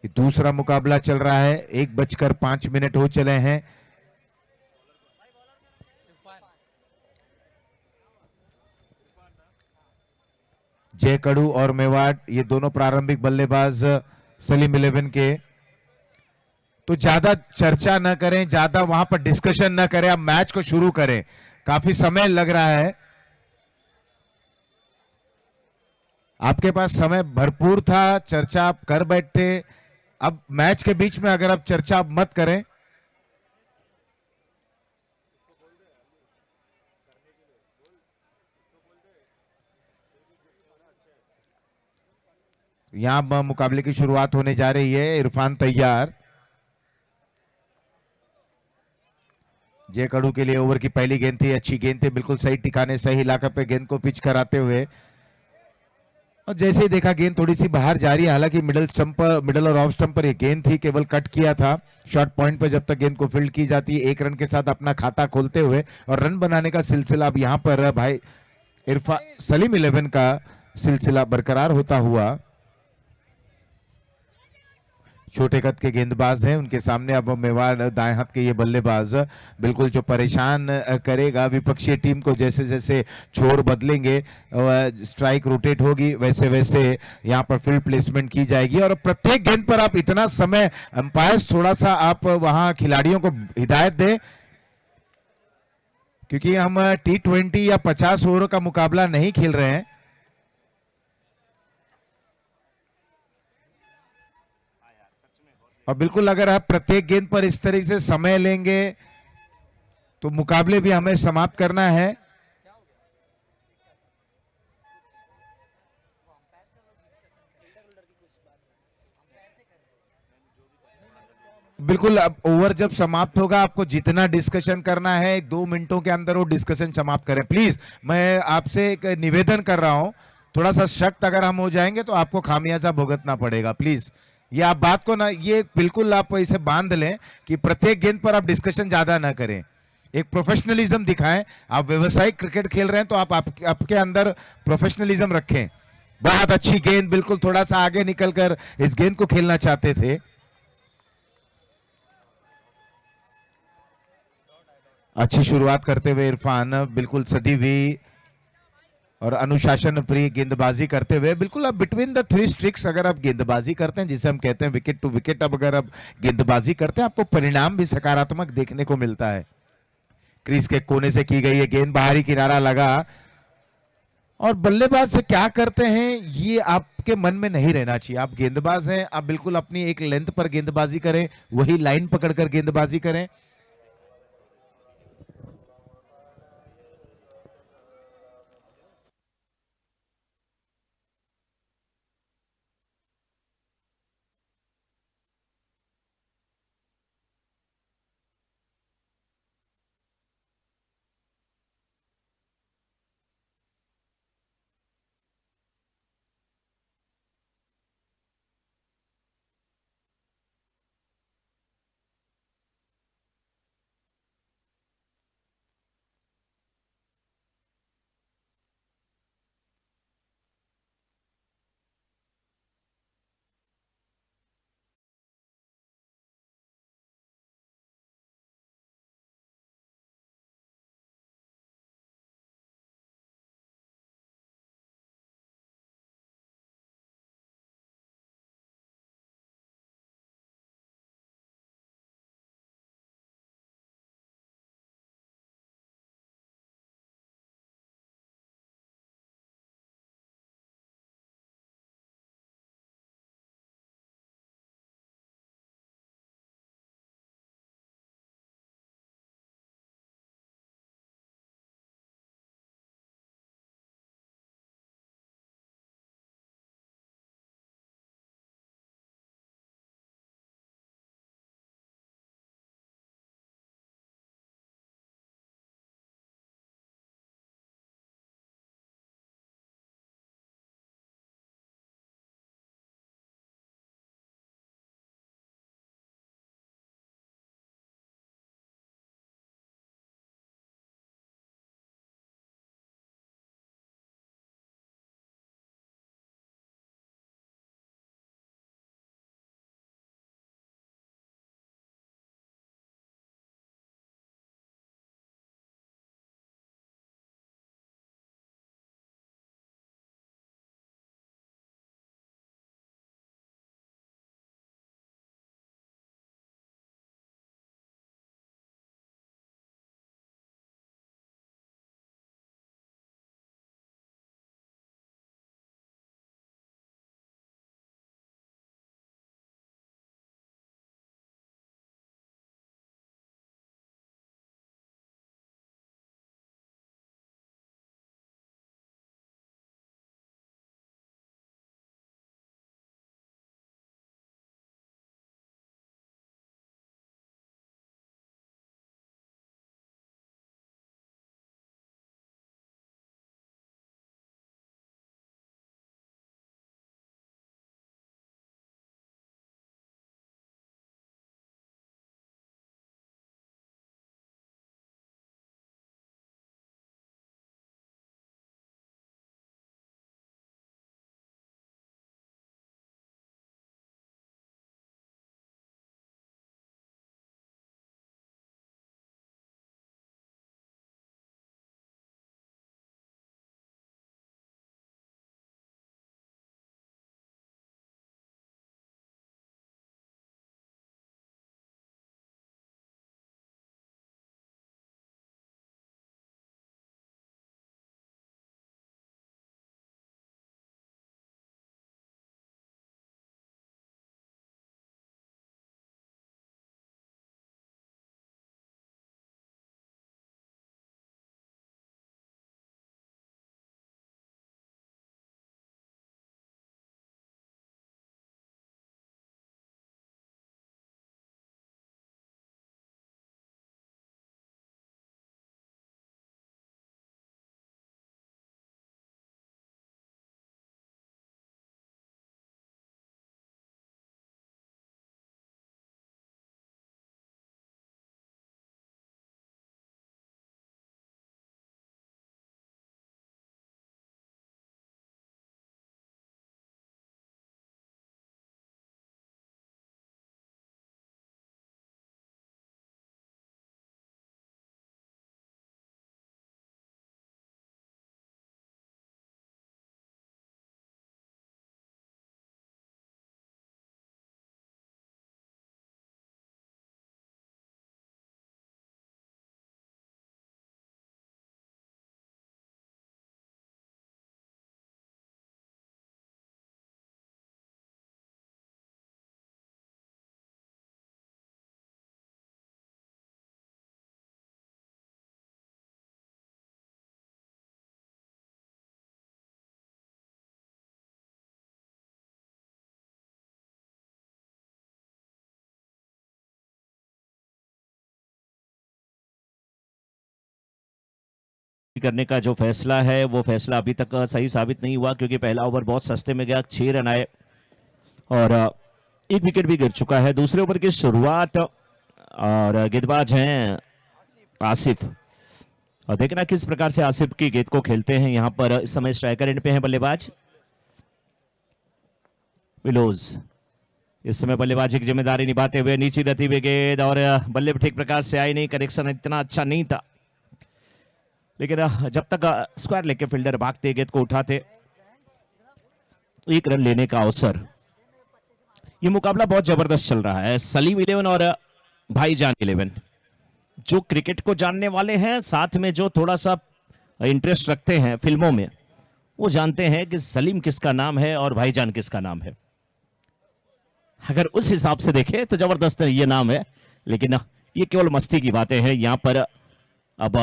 दूसरा मुकाबला चल रहा है, 1:05 हो चले हैं। जय कड़ू और मेवाड़ ये दोनों प्रारंभिक बल्लेबाज सलीम 11 के। तो ज्यादा चर्चा न करें, ज्यादा वहां पर डिस्कशन न करें, अब मैच को शुरू करें, काफी समय लग रहा है। आपके पास समय भरपूर था, चर्चा आप कर बैठते, अब मैच के बीच में अगर आप चर्चा मत करें। यहां मुकाबले की शुरुआत होने जा रही है। इरफान तैयार। जय कड़ू के लिए ओवर की पहली गेंद थी, अच्छी गेंद थी, बिल्कुल सही ठिकाने सही इलाके पे गेंद को पिच कराते हुए। और जैसे ही देखा गेंद थोड़ी सी बाहर जा रही है, हालांकि मिडिल स्टंप पर, मिडिल और ऑफ स्टंप पर ये गेंद थी, केवल कट किया था। शॉर्ट पॉइंट पर जब तक गेंद को फील्ड की जाती है, 1 रन के साथ अपना खाता खोलते हुए और रन बनाने का सिलसिला अब यहां पर भाई इरफान सलीम 11 का सिलसिला बरकरार होता हुआ। छोटे कद के गेंदबाज हैं, उनके सामने अब मेवाड़ दाएं हाथ के ये बल्लेबाज बिल्कुल जो परेशान करेगा विपक्षी टीम को। जैसे जैसे छोर बदलेंगे, स्ट्राइक रोटेट होगी, वैसे वैसे यहाँ पर फील्ड प्लेसमेंट की जाएगी। और प्रत्येक गेंद पर आप इतना समय, अंपायर्स थोड़ा सा आप वहां खिलाड़ियों को हिदायत दें, क्योंकि हम T20 या 50 ओवर का मुकाबला नहीं खेल रहे हैं। और बिल्कुल अगर आप प्रत्येक गेंद पर इस तरीके से समय लेंगे तो मुकाबले भी हमें समाप्त करना है। बिल्कुल, अब ओवर जब समाप्त होगा आपको जितना डिस्कशन करना है 2 मिनटों के अंदर वो डिस्कशन समाप्त करें प्लीज। मैं आपसे एक निवेदन कर रहा हूं, थोड़ा सा सख्त अगर हम हो जाएंगे तो आपको खामियाजा भुगतना पड़ेगा प्लीज। ये आप बात को ना, ये बिल्कुल आप इसे बांध लें कि प्रत्येक गेंद पर आप डिस्कशन ज्यादा ना करें, एक प्रोफेशनलिज्म दिखाएं। आप व्यवसायिक क्रिकेट खेल रहे हैं तो आपके अंदर प्रोफेशनलिज्म रखें। बहुत अच्छी गेंद, बिल्कुल थोड़ा सा आगे निकलकर इस गेंद को खेलना चाहते थे। अच्छी शुरुआत करते हुए इरफान, बिल्कुल सदी हुई और अनुशासन प्रिय गेंदबाजी करते हुए, बिल्कुल अब बिटवीन द 3 स्ट्रिक्स अगर आप गेंदबाजी करते हैं, जिसे हम कहते हैं विकेट टू विकेट, अब अगर आप गेंदबाजी करते हैं आपको परिणाम भी सकारात्मक देखने को मिलता है। क्रीज के कोने से की गई है गेंद, बाहरी किनारा लगा। और बल्लेबाज से क्या करते हैं ये आपके मन में नहीं रहना चाहिए। आप गेंदबाज हैं, आप बिल्कुल अपनी एक लेंथ पर गेंदबाजी करें, वही लाइन पकड़कर गेंदबाजी करें। करने का जो फैसला है वो फैसला अभी तक सही साबित नहीं हुआ, क्योंकि पहला ओवर बहुत सस्ते में गया, 6 रन आए और एक विकेट भी गिर चुका है। दूसरे ओवर की शुरुआत और गेंदबाज हैं आसिफ, और देखना किस प्रकार से आसिफ की गेंद को खेलते हैं। यहां पर इस समय स्ट्राइकर एंड पे हैं बल्लेबाज विलोज, इस समय बल्लेबाजी की जिम्मेदारी निभाते हुए नीचे रहती हुई गेंद, और बल्ले ठीक प्रकार से आई नहीं, कनेक्शन इतना अच्छा नहीं था, लेकिन जब तक स्क्वायर लेके फील्डर भागते गेंद को उठाते, 1 रन लेने का अवसर। ये मुकाबला बहुत जबरदस्त चल रहा है। सलीम 11 और भाईजान 11, जो क्रिकेट को जानने वाले हैं, साथ में जो थोड़ा सा इंटरेस्ट रखते हैं फिल्मों में, वो जानते हैं कि सलीम किसका नाम है और भाईजान किसका नाम है। अगर उस हिसाब से देखें तो जबरदस्त ये नाम है, लेकिन ये केवल मस्ती की बातें हैं। यहां पर अब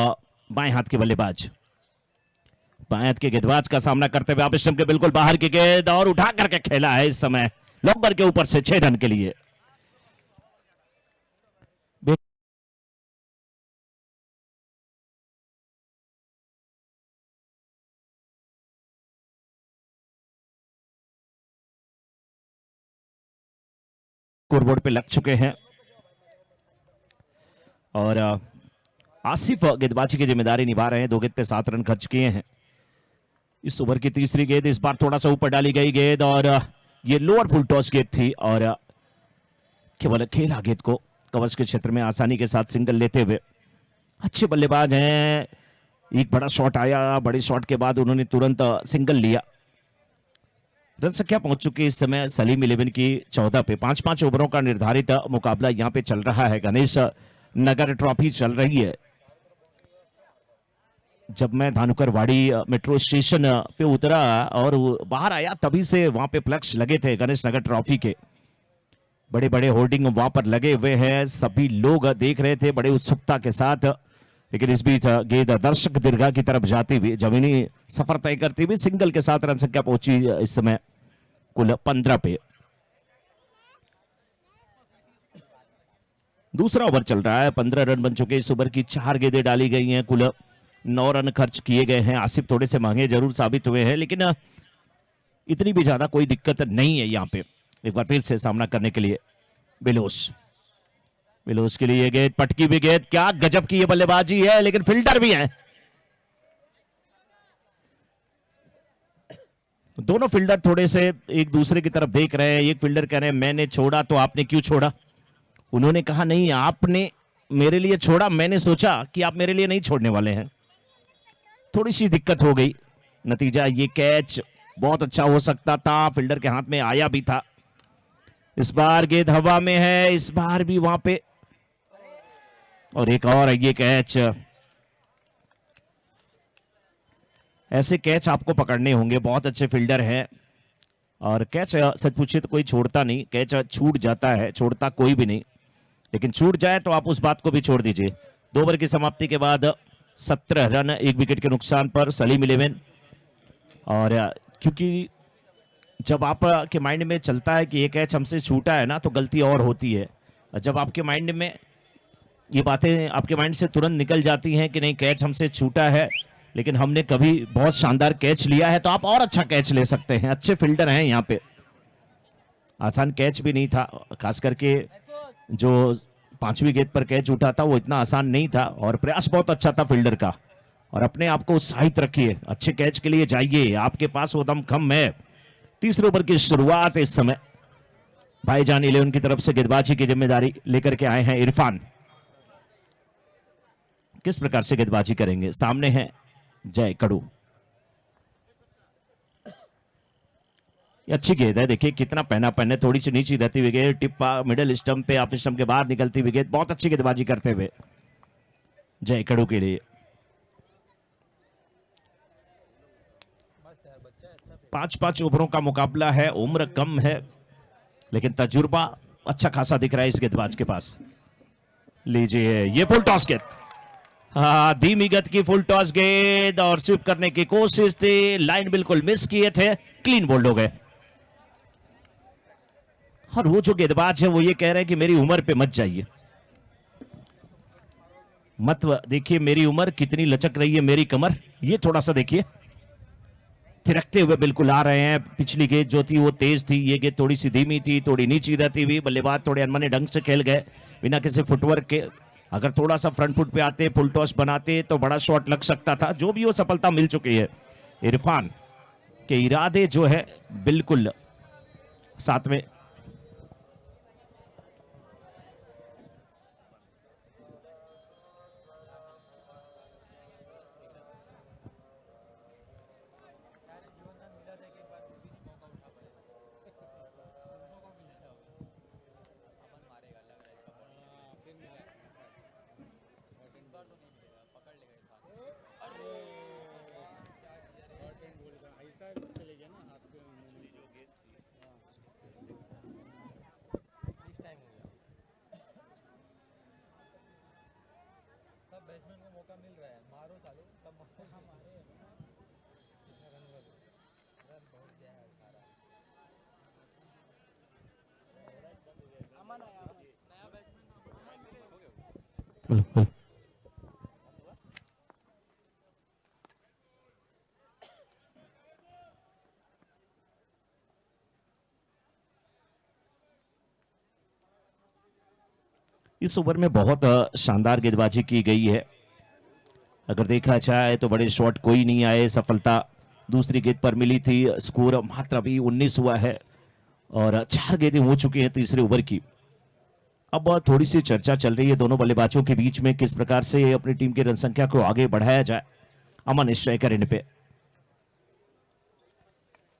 बाएं हाथ के बल्लेबाज, बाएं हाथ के गेंदबाज का सामना करते हुए आप स्टंप के बिल्कुल बाहर की गेंद और उठा करके खेला है इस समय लॉन्गर के ऊपर से 6 रन के लिए। स्कोरबोर्ड पे लग चुके हैं और आसिफ गेंदबाजी की जिम्मेदारी निभा रहे हैं। 2 गेंद पे 7 रन खर्च किए हैं। इस ओवर की तीसरी गेंद, इस बार थोड़ा सा ऊपर डाली गई गेंद और ये लोअर फुल टॉस गेंद थी और केवल खेला गेंद को कवर्स के क्षेत्र में आसानी के साथ सिंगल लेते हुए। अच्छे बल्लेबाज हैं। एक बड़ा शॉट आया, बड़े शॉट के बाद उन्होंने तुरंत सिंगल लिया। रन संख्या पहुंच चुकी है इस समय सलीम 11 की 14 पे। 5-5 ओवरों का निर्धारित मुकाबला यहां पे चल रहा है। गणेश नगर ट्रॉफी चल रही है। जब मैं धानुकरवाड़ी मेट्रो स्टेशन पे उतरा और बाहर आया, तभी से वहां पे फ्लैक्स लगे थे गणेश नगर ट्रॉफी के, बड़े बड़े होर्डिंग वहां पर लगे हुए हैं। सभी लोग देख रहे थे बड़े उत्सुकता के साथ, लेकिन इस बीच गेंद दर्शक दीर्घा की तरफ जाती हुई जमीनी सफर तय करती हुई सिंगल के साथ रन संख्या पहुंची इस समय कुल 15 पे। दूसरा ओवर चल रहा है। 15 रन बन चुके। इस ओवर की 4 गेंदें डाली गई हैं। कुल 9 रन खर्च किए गए हैं। आसिफ थोड़े से महंगे जरूर साबित हुए हैं, लेकिन इतनी भी ज्यादा कोई दिक्कत नहीं है यहाँ पे एक बार फिर से सामना करने के लिए। बिलोस के लिए गेंद, पटकी भी गेंद, क्या गजब की ये बल्लेबाजी है, लेकिन फील्डर भी है। दोनों फील्डर थोड़े से एक दूसरे की तरफ देख रहे हैं। एक फील्डर कह रहे हैं मैंने छोड़ा तो आपने क्यों छोड़ा। उन्होंने कहा नहीं, आपने मेरे लिए छोड़ा, मैंने सोचा कि आप मेरे लिए नहीं छोड़ने वाले हैं। थोड़ी सी दिक्कत हो गई। नतीजा ये कैच बहुत अच्छा हो सकता था, फील्डर के हाथ में आया भी था। इस बार गेंद हवा में है, इस बार भी वहां पे, और एक और ये कैच। ऐसे कैच आपको पकड़ने होंगे। बहुत अच्छे फील्डर हैं और कैच सच पूछिए तो कोई छोड़ता नहीं। कैच छूट जाता है, छोड़ता कोई भी नहीं, लेकिन छूट जाए तो आप उस बात को भी छोड़ दीजिए। 2 ओवर की समाप्ति के बाद 17 रन 1 विकेट के नुकसान पर सलीम 11। और क्योंकि जब आप के माइंड में चलता है कि ये कैच हमसे छूटा है ना, तो गलती और होती है। जब आपके माइंड में ये बातें आपके माइंड से तुरंत निकल जाती हैं कि नहीं कैच हमसे छूटा है, लेकिन हमने कभी बहुत शानदार कैच लिया है, तो आप और अच्छा कैच ले सकते हैं। अच्छे फील्डर हैं यहाँ पे। आसान कैच भी नहीं था, खास करके जो 5वीं गेंद पर कैच उठा था वो इतना आसान नहीं था, और प्रयास बहुत अच्छा था फील्डर का। और अपने आप को उत्साहित रखिए, अच्छे कैच के लिए जाइए, आपके पास वो दमखम है। तीसरे ओवर की शुरुआत इस समय भाईजान 11 की तरफ से गेंदबाजी की जिम्मेदारी लेकर के आए हैं इरफान। किस प्रकार से गेंदबाजी करेंगे। सामने है जय कड़ू। अच्छी गेंद है, देखिए कितना पहना पहने, थोड़ी सी नीचे रहती हुई गेंद, टिप्पा मिडिल स्टंप पे, आप स्टंप के बाहर निकलती हुई गेंद। बहुत अच्छी गेंदबाजी करते हुए जय कड़ू के लिए। 5-5 ओवरों का मुकाबला है। उम्र कम है, लेकिन तजुर्बा अच्छा खासा दिख रहा है इस गेंदबाज के पास। लीजिए ये फुल टॉस गेंद, हाँ धीमी गति की फुल टॉस गेंद, और स्वीप करने की कोशिश थी, लाइन बिल्कुल मिस किए थे, क्लीन बोल्ड हो गए। और वो जो गेंदबाज है वो ये कह रहे हैं कि मेरी उम्र पे मत जाइए। मत देखिए मेरी उम्र कितनी लचक रही है मेरी कमर, ये थोड़ा सा देखिए, थिरकते हुए बिल्कुल आ रहे हैं। पिछली गेंद जो थी वो तेज थी, ये गेंद थोड़ी सी धीमी थी, थोड़ी नीची रहती हुई। बल्लेबाज थोड़े अनमने ढंग से खेल गए बिना किसी फुटवर्क के। अगर थोड़ा सा फ्रंट फुट पे आते, फुल टॉस बनाते तो बड़ा शॉट लग सकता था। जो भी वो सफलता मिल चुकी है। इरफान के इरादे जो है बिल्कुल साथ में। इस ओवर में बहुत शानदार गेंदबाजी की गई है। अगर देखा जाए तो बड़े शॉट कोई नहीं आए। सफलता दूसरी गेंद पर मिली थी। स्कोर मात्र अभी 19 हुआ है और 4 गेंदें हो चुकी हैं तीसरे ओवर की। अब थोड़ी सी चर्चा चल रही है दोनों बल्लेबाजों के बीच में, किस प्रकार से अपनी टीम की रन संख्या को आगे बढ़ाया जाए। अमन निश्चय करें पे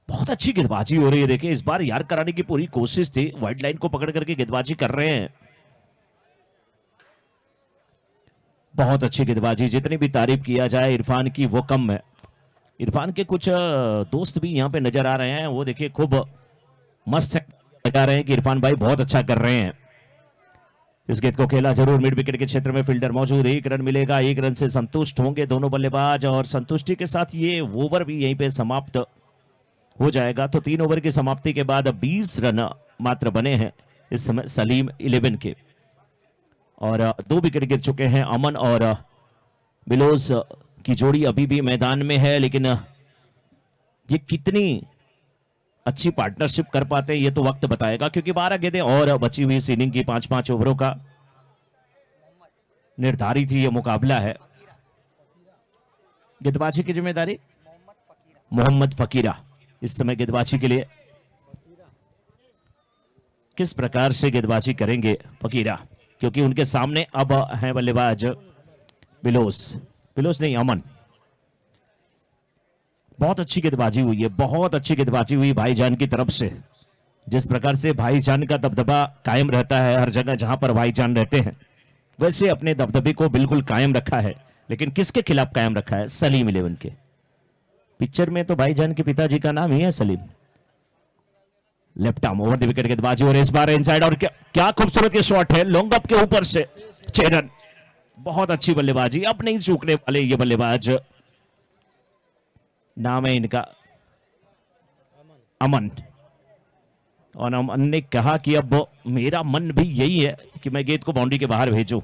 बहुत अच्छी गेंदबाजी हो रही है। देखिए इस बार यार कराने की पूरी कोशिश थी, वाइड लाइन को पकड़ करके गेंदबाजी कर रहे हैं। बहुत अच्छी गेंदबाजी, जितनी भी तारीफ किया जाए इरफान की वो कम है। इरफान के कुछ दोस्त भी यहाँ पे नजर आ रहे हैं, वो देखिए खूब मस्त लगा रहे हैं कि इरफान भाई बहुत अच्छा कर रहे हैं। इस गेंद को खेला जरूर मिड विकेट के क्षेत्र में, फील्डर मौजूद, 1 रन मिलेगा। 1 रन से संतुष्ट होंगे दोनों बल्लेबाज और संतुष्टि के साथ ये ओवर भी यहीं पे समाप्त हो जाएगा। तो 3 ओवर की समाप्ति के बाद 20 रन मात्र बने हैं इस समय सलीम 11 के, और 2 विकेट गिर चुके हैं। अमन और बिलोज की जोड़ी अभी भी मैदान में है, लेकिन ये कितनी अच्छी पार्टनरशिप कर पाते हैं ये तो वक्त बताएगा, क्योंकि 12 गेंदें और बची हुई इस इनिंग की। 5-5 ओवरों का निर्धारित ही ये मुकाबला है। गेंदबाजी की जिम्मेदारी मोहम्मद फकीरा इस समय गेंदबाजी के लिए। किस प्रकार से गेंदबाजी करेंगे फकीरा, क्योंकि उनके सामने अब है बल्लेबाज बिलोस नहीं, अमन। बहुत अच्छी गेंदबाजी हुई है, बहुत अच्छी गेंदबाजी हुई भाईजान की तरफ से। जिस प्रकार से भाईजान का दबदबा कायम रहता है हर जगह जहां पर भाईजान रहते हैं, वैसे अपने दबदबे को बिल्कुल कायम रखा है। लेकिन किसके खिलाफ कायम रखा है? सलीम 11 के। पिक्चर में तो भाईजान के पिताजी का नाम ही है Salim. Left arm over the wicket गेंदबाजी, और इस बार इनसाइड, और क्या खूबसूरत ये शॉट है लॉन्ग अप के ऊपर से। 6 रन, बहुत अच्छी बल्लेबाजी। अब नहीं चूकने वाले ये बल्लेबाज, नाम है इनका अमन, और अमन ने कहा कि अब मेरा मन भी यही है कि मैं गेंद को बाउंड्री के बाहर भेजूं।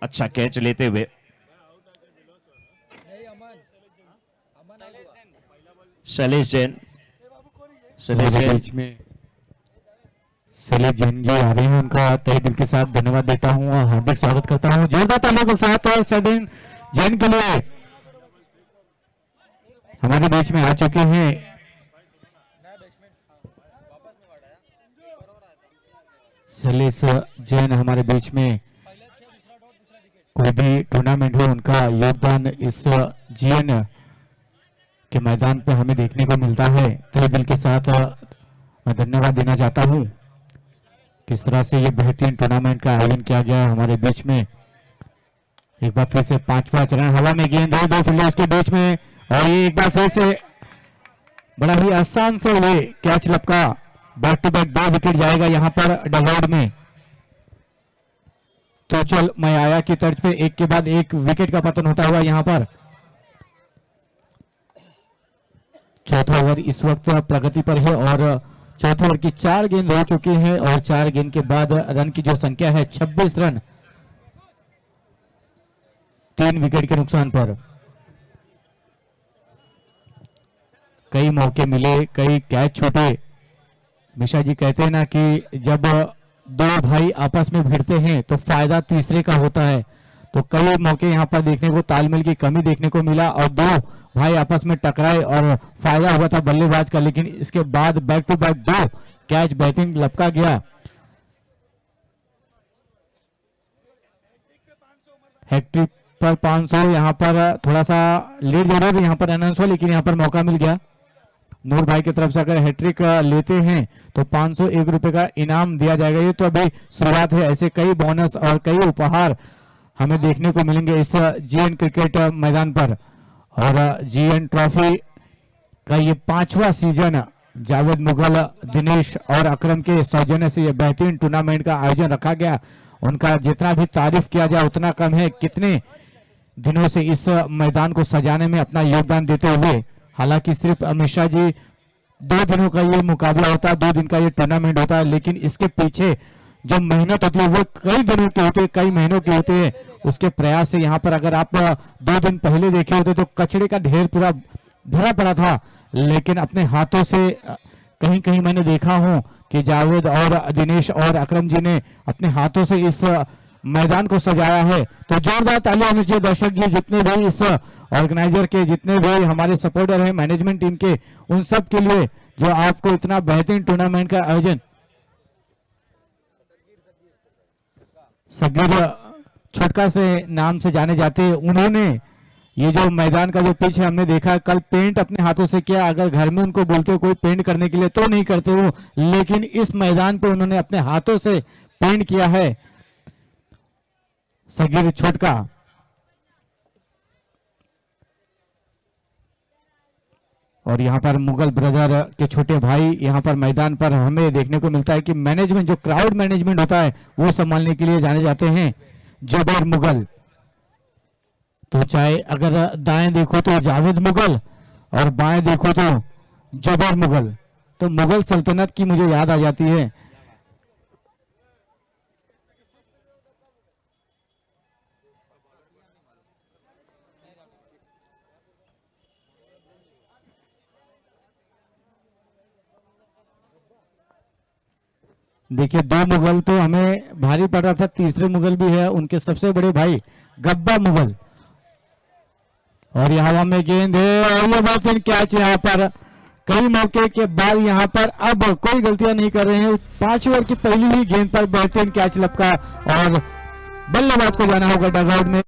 अच्छा कैच लेते हुए शैलेश जैन, बीच में शैलेश जैन जी आ रहे हैं, उनका तहे दिल के साथ धन्यवाद देता हूँ और हार्दिक स्वागत करता हूँ जोरदार तालियों के साथ। और शैलेश जैन के लिए हमारे बीच में आ चुके हैं शैलेश जैन हमारे बीच में कोई भी टूर्नामेंट हो उनका योगदान इस जीएन के मैदान पे हमें देखने को मिलता है। तहे दिल के साथ मैं धन्यवाद देना चाहता हूं। किस तरह से ये बेहतरीन टूर्नामेंट का आयोजन किया गया है हमारे बीच में। एक बार फिर से पांचवा चरण, हवा में गेंद है, दो फील्डर्स के बीच में, और ये एक बार फिर से बड़ा ही आसान से हुए कैच लपका। बैक टू बैक 2 विकेट जाएगा यहां पर डगआउट में। तो चल मैं आया की तर्ज पे एक के बाद एक विकेट का पतन होता हुआ यहां पर। चौथा ओवर इस वक्त प्रगति पर है और चौथे ओवर की 4 गेंद हो चुकी हैं और 4 गेंद के बाद रन की जो संख्या है 26 रन 3 विकेट के नुकसान पर। कई मौके मिले, कई कैच छूटे। मिश्रा जी कहते हैं ना कि जब 2 भाई आपस में भिड़ते हैं तो फायदा तीसरे का होता है। तो कई मौके यहां पर देखने को तालमेल की कमी देखने को मिला और 2 भाई आपस में टकराए और फायदा हुआ था बल्लेबाज का, लेकिन इसके बाद बैक टू बैक 2 कैच बेहतरीन लपका गया। हैट्रिक पर 500, यहां पर थोड़ा सा लेट जरूर यहां पर अनाउंस हुआ, लेकिन यहां पर मौका मिल गया। नूर भाई की तरफ से अगर हैट्रिक लेते हैं तो 501 रुपए का इनाम दिया जाएगा। ये तो अभी शुरुआत है, ऐसे कई बोनस और कई उपहार हमें देखने को मिलेंगे इस जीएन क्रिकेट मैदान पर। और जीएन ट्रॉफी का ये 5वां सीजन जावेद मुगल, दिनेश और अकरम के सौजन्य से ये बेहतरीन टूर्नामेंट का आयोजन रखा गया। उनका जितना भी तारीफ किया जाए उतना कम है। कितने दिनों से इस मैदान को सजाने में अपना योगदान देते हुए, हालांकि सिर्फ अमित शाह जी 2 दिनों का ये मुकाबला होता है, 2 दिन का ये टूर्नामेंट होता है, लेकिन इसके पीछे जो मेहनत होती है वो कई दिनों की होती है, कई महीनों की होती है। उसके प्रयास से यहाँ पर अगर आप 2 दिन पहले देखे होते तो कचड़े का ढेर पूरा भरा पड़ा था, लेकिन अपने हाथों से कहीं कहीं मैंने देखा हूं कि जावेद और दिनेश और अकरम जी ने अपने हाथों से इस मैदान को सजाया है। तो जोरदार तालियां होनी चाहिए दर्शक जी, जितने भी इस ऑर्गेनाइजर के, जितने भी हमारे सपोर्टर हैं मैनेजमेंट टीम के, उन सब के लिए जो आपको इतना बेहतरीन टूर्नामेंट का आयोजन। सगीर छोटका से नाम से जाने जाते हैं, उन्होंने ये जो मैदान का जो पिच है हमने देखा कल पेंट अपने हाथों से किया। अगर घर में उनको बोलते हो कोई पेंट करने के लिए तो नहीं करते वो, लेकिन इस मैदान पे उन्होंने अपने हाथों से पेंट किया है सगीर छोटका। और यहाँ पर मुगल ब्रदर के छोटे भाई यहाँ पर मैदान पर हमें देखने को मिलता है कि मैनेजमेंट, जो क्राउड मैनेजमेंट होता है वो संभालने के लिए जाने जाते हैं जुबैर मुगल। तो चाहे अगर दाएं देखो तो जावेद मुगल और बाएं देखो तो जुबैर मुगल, तो मुगल सल्तनत की मुझे याद आ जाती है। देखिए 2 मुगल तो हमें भारी पड़ रहा था, तीसरे मुगल भी है, उनके सबसे बड़े भाई गब्बा मुगल। और यहाँ में गेंद है और ये बेहतरीन कैच यहाँ पर। कई मौके के बाद यहाँ पर अब कोई गलतियां नहीं कर रहे हैं। 5 ओवर की पहली ही गेंद पर बेहतरीन कैच लपका और बल्लेबाज को जाना होगा डगआउट में।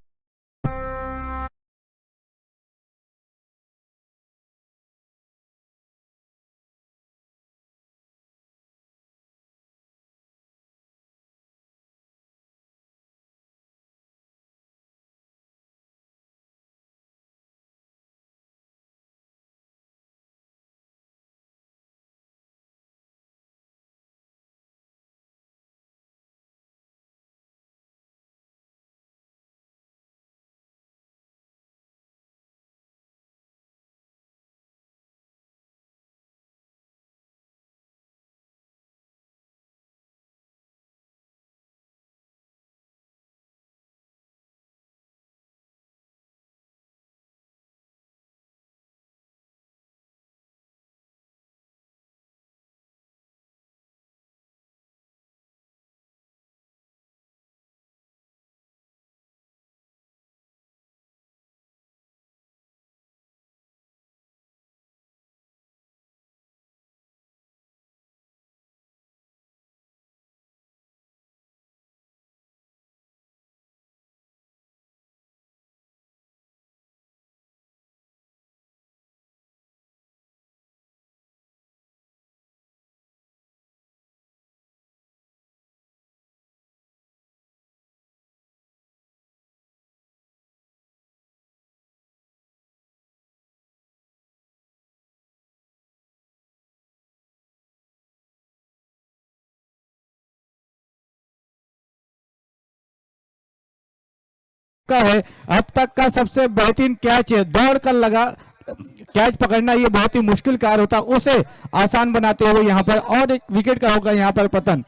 का है, अब तक का सबसे बेहतरीन कैच है। दौड़ कर लगा कैच पकड़ना ये बहुत ही मुश्किल कार्य होता, उसे आसान बनाते हुए यहाँ पर और एक विकेट का होगा यहाँ पर पतन।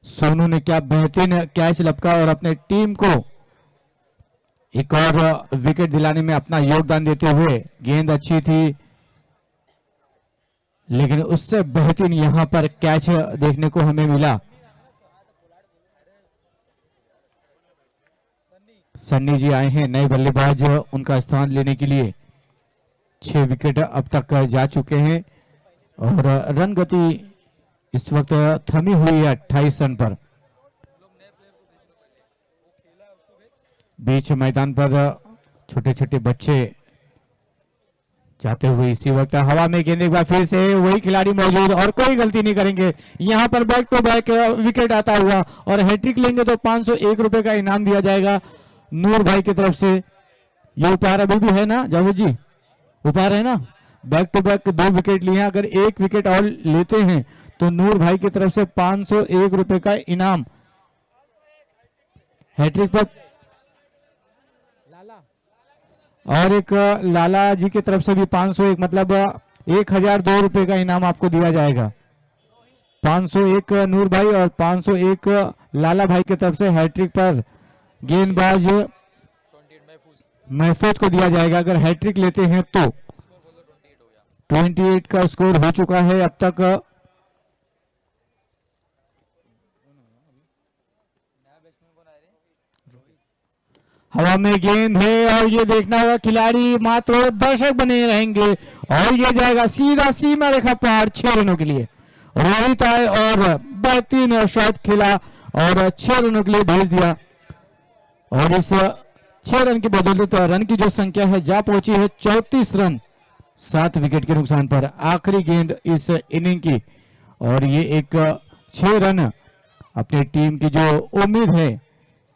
सोनू ने क्या बेहतरीन कैच लपका और अपने टीम को एक और विकेट दिलाने में अपना योगदान देते हुए। गेंद अच्छी थी लेकिन उससे बेहतरीन यहां पर कैच देखने को हमें मिला। सन्नी जी आए हैं नए बल्लेबाज उनका स्थान लेने के लिए। 6 विकेट अब तक जा चुके हैं और रन गति इस वक्त थमी हुई है 28 रन पर। बीच मैदान पर छोटे छोटे बच्चे जाते हुए इसी वक्त हवा में गेंद एक बार फिर से वही खिलाड़ी मौजूद और कोई गलती नहीं करेंगे। यहां पर बैक टू बैक विकेट आता हुआ और हैट्रिक लेंगे तो 501 रुपए का इनाम दिया जाएगा नूर भाई की तरफ से। ये उपहार अभी भी है ना जावेद जी, उपहार है ना। बैक टू बैक 2 विकेट लिए, अगर एक विकेट और लेते हैं तो नूर भाई की तरफ से 501 रुपए का इनाम। हैट्रिक पर और एक लाला जी की तरफ से भी 501, मतलब 1002 रुपए का इनाम आपको दिया जाएगा। 501 नूर भाई और 501 लाला भाई की तरफ से हैट्रिक पर गेंदबाज महफूज को दिया जाएगा अगर हैट्रिक लेते हैं तो। 28 का स्कोर हो चुका है अब तक। हवा में गेंद है और ये देखना होगा खिलाड़ी मात्र दर्शक बने रहेंगे और ये जाएगा सीधा सीमा रेखा पार 6 रनों के लिए। रोहित आए और बेहतरीन शॉट खेला और 6 रनों के लिए भेज दिया और इस 6 रन की बदौलत रन की जो संख्या है जा पहुंची है 34 रन 7 विकेट के नुकसान पर। आखिरी गेंद इस इनिंग की और ये एक 6 रन अपनी टीम की जो उम्मीद है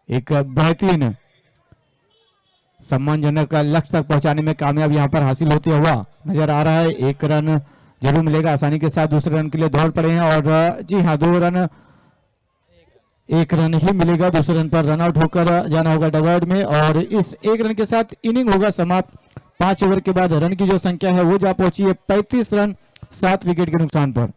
एक बेहतरीन सम्मानजनक लक्ष्य तक पहुंचाने में कामयाब यहां पर हासिल होते हुआ नजर आ रहा है। 1 रन जरूर मिलेगा आसानी के साथ, दूसरे रन के लिए दौड़ पड़े हैं और जी हाँ 2 रन, 1 रन ही मिलेगा। दूसरे रन पर रन आउट होकर जाना होगा डगआउट में और इस 1 रन के साथ इनिंग होगा समाप्त। 5 ओवर के बाद रन की जो संख्या है वो जा पहुंची है 35 रन 7 विकेट के नुकसान पर।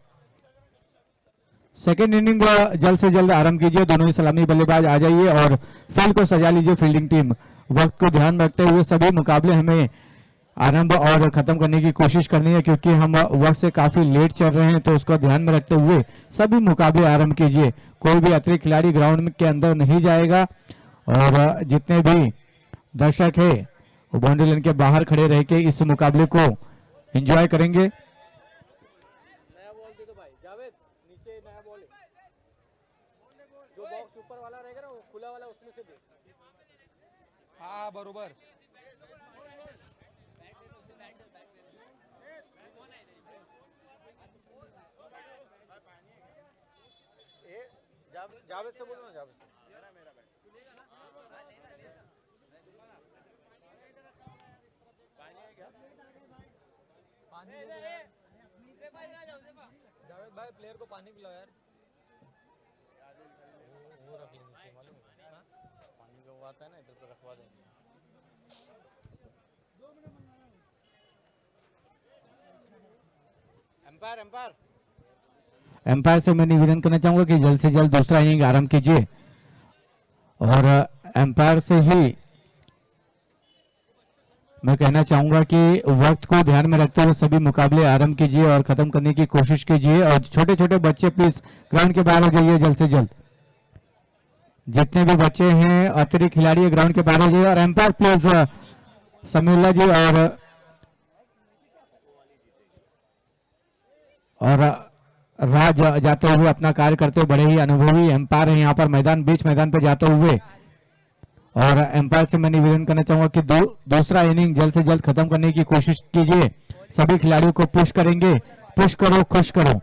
सेकेंड इनिंग जल्द से जल्द आरंभ कीजिए, दोनों ही सलामी बल्लेबाज आ जाइए और फील्ड को सजा लीजिए फील्डिंग टीम। वक्त को ध्यान रखते हुए सभी मुकाबले हमें आरंभ और खत्म करने की कोशिश करनी है क्योंकि हम वक्त से काफी लेट चल रहे हैं, तो उसको ध्यान में रखते हुए सभी मुकाबले आरंभ कीजिए। कोई भी अतिरिक्त खिलाड़ी ग्राउंड के अंदर नहीं जाएगा और जितने भी दर्शक है वो बाउंड्री लाइन के बाहर खड़े रह के इस मुकाबले को एंजॉय करेंगे। नया बॉल दे दो भाई जावेद, नीचे नया बॉल है जो बॉक्स ऊपर वाला रहेगा ना वो खुला वाला उसमें से दे। हाँ बरोबर। जावेद से बोलो ना, जावेद से। पानी जावेद भाई प्लेयर को पानी पिलाओ यार। वो रख ले नीचे, मालूम है पानी का वो आता है ना, इधर पे रखवा देंगे। एम्पायर एम्पायर एम्पायर से मैं निवेदन करना चाहूंगा कि जल्द से जल्द दूसरा इनिंग आरंभ कीजिए और एम्पायर से ही मैं कहना चाहूंगा कि वक्त को ध्यान में रखते हुए सभी मुकाबले आरंभ कीजिए और खत्म करने की कोशिश कीजिए और छोटे छोटे बच्चे प्लीज ग्राउंड के बाहर हो जाइए जल्द से जल्द। जितने भी बच्चे हैं अतिरिक्त खिलाड़ी ग्राउंड के बाहर हो जाइए और एम्पायर प्लीज समीउल्लाह जी और राज जाते हुए अपना कार्य करते हुए बड़े ही अनुभवी एम्पायर हैं यहाँ पर मैदान बीच मैदान पर जाते हुए। और एम्पायर से मैं निवेदन करना चाहूंगा कि दूसरा इनिंग जल्द से जल्द खत्म करने की कोशिश कीजिए। सभी खिलाड़ियों को पुश करेंगे, पुश करो खुश करो।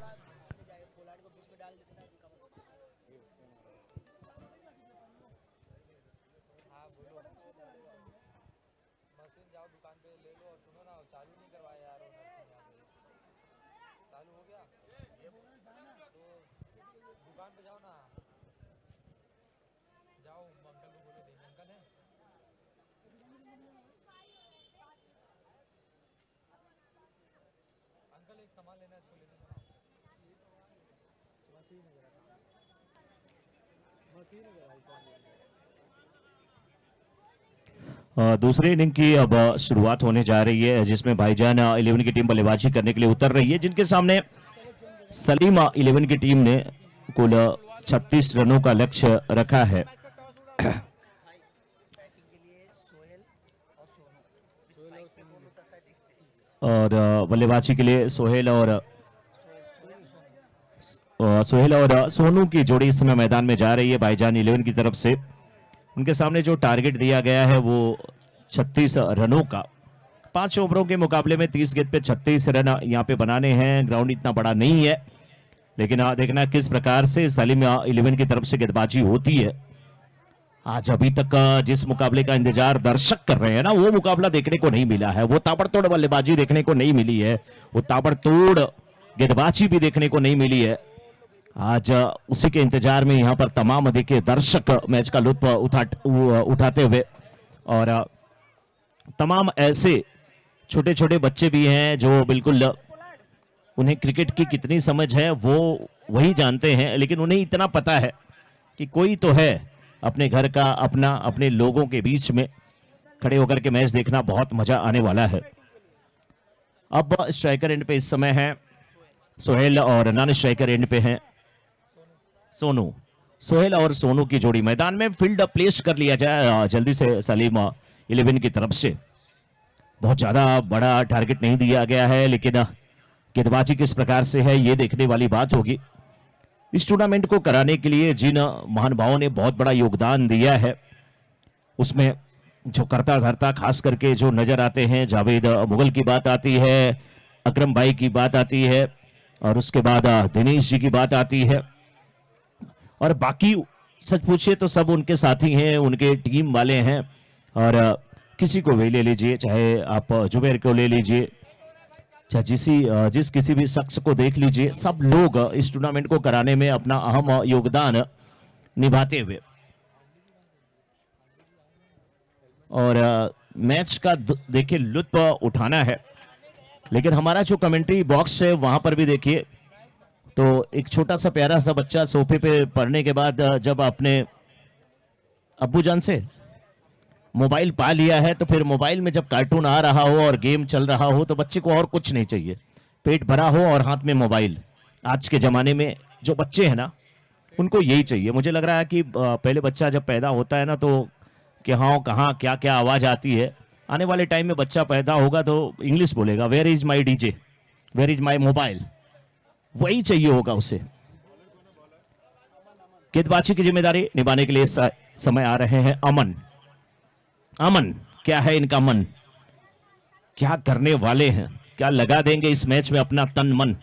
दूसरे इनिंग की अब शुरुआत होने जा रही है, जिसमें भाईजान 11 की टीम बल्लेबाजी करने के लिए उतर रही है, जिनके सामने सलीम 11 की टीम ने कुल 36 रनों का लक्ष्य रखा है। और बल्लेबाजी के लिए सोहेल और सोनू की जोड़ी इस समय मैदान में जा रही है भाईजान 11 की तरफ से। उनके सामने जो टारगेट दिया गया है वो 36 रनों का, 5 ओवरों के मुकाबले में 30 गेंद पे 36 रन यहाँ पे बनाने हैं। ग्राउंड इतना बड़ा नहीं है, लेकिन देखना किस प्रकार से सलीम 11 की तरफ से गेंदबाजी होती है। आज अभी तक जिस मुकाबले का इंतजार दर्शक कर रहे हैं ना, वो मुकाबला देखने को नहीं मिला है। वो ताबड़तोड़ बल्लेबाजी देखने को नहीं मिली है, वो ताबड़तोड़ गेंदबाजी भी देखने को नहीं मिली है। आज उसी के इंतजार में यहाँ पर तमाम देखिए दर्शक मैच का लुत्फ उठाते हुए, और तमाम ऐसे छोटे छोटे बच्चे भी हैं जो बिल्कुल उन्हें क्रिकेट की कितनी समझ है वो वही जानते हैं, लेकिन उन्हें इतना पता है कि कोई तो है अपने घर का, अपने लोगों के बीच में खड़े होकर के मैच देखना बहुत मजा आने वाला है। अब स्ट्राइकर एंड पे इस समय है सोहेल और नॉन स्ट्राइकर एंड पे हैं सोनू। सोहेल और सोनू की जोड़ी मैदान में। फील्ड प्लेस कर लिया जाए जल्दी से सलीम 11 की तरफ से। बहुत ज्यादा बड़ा टारगेट नहीं दिया गया है, लेकिन गेंदबाजी किस प्रकार से है ये देखने वाली बात होगी। इस टूर्नामेंट को कराने के लिए जिन महानुभावों ने बहुत बड़ा योगदान दिया है, उसमें जो करता धरता खास करके जो नजर आते हैं, जावेद मुगल की बात आती है, अकरम भाई की बात आती है, और उसके बाद दिनेश जी की बात आती है, और बाकी सच पूछिए तो सब उनके साथी हैं, उनके टीम वाले हैं। और किसी को भी ले लीजिए, चाहे आप जुबैर को ले लीजिए, चाहे जिस किसी भी शख्स को देख लीजिए, सब लोग इस टूर्नामेंट को कराने में अपना अहम योगदान निभाते हुए, और मैच का देखिए लुत्फ उठाना है। लेकिन हमारा जो कमेंट्री बॉक्स है वहां पर भी देखिए, तो एक छोटा सा प्यारा सा बच्चा सोफे पे पढ़ने के बाद जब अपने अब्बू जान से मोबाइल पा लिया है, तो फिर मोबाइल में जब कार्टून आ रहा हो और गेम चल रहा हो तो बच्चे को और कुछ नहीं चाहिए, पेट भरा हो और हाथ में मोबाइल। आज के जमाने में जो बच्चे हैं ना, उनको यही चाहिए। मुझे लग रहा है कि पहले बच्चा जब पैदा होता है ना, तो कि हाँ कहाँ क्या क्या आवाज आती है, आने वाले टाइम में बच्चा पैदा होगा तो इंग्लिश बोलेगा, where is my DJ, where is my mobile, वही चाहिए होगा उसे। गेंदबाजी की जिम्मेदारी निभाने के लिए समय आ रहे हैं अमन। अमन, क्या है इनका मन, क्या करने वाले हैं, क्या लगा देंगे इस मैच में अपना तन मन,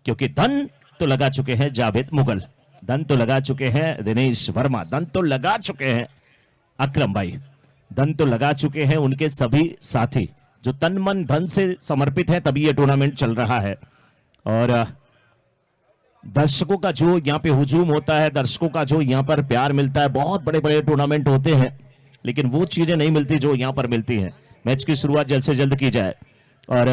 क्योंकि धन तो लगा चुके हैं जावेद मुगल, धन तो लगा चुके हैं दिनेश वर्मा, धन तो लगा चुके हैं अकरम भाई, धन तो लगा चुके हैं उनके सभी साथी जो तन मन धन से समर्पित है, तभी ये टूर्नामेंट चल रहा है। और दर्शकों का जो यहाँ पे हुजूम होता है, दर्शकों का जो यहाँ पर प्यार मिलता है, बहुत बड़े बड़े टूर्नामेंट होते हैं लेकिन वो चीजें नहीं मिलती जो यहाँ पर मिलती हैं। मैच की शुरुआत जल्द से जल्द की जाए। और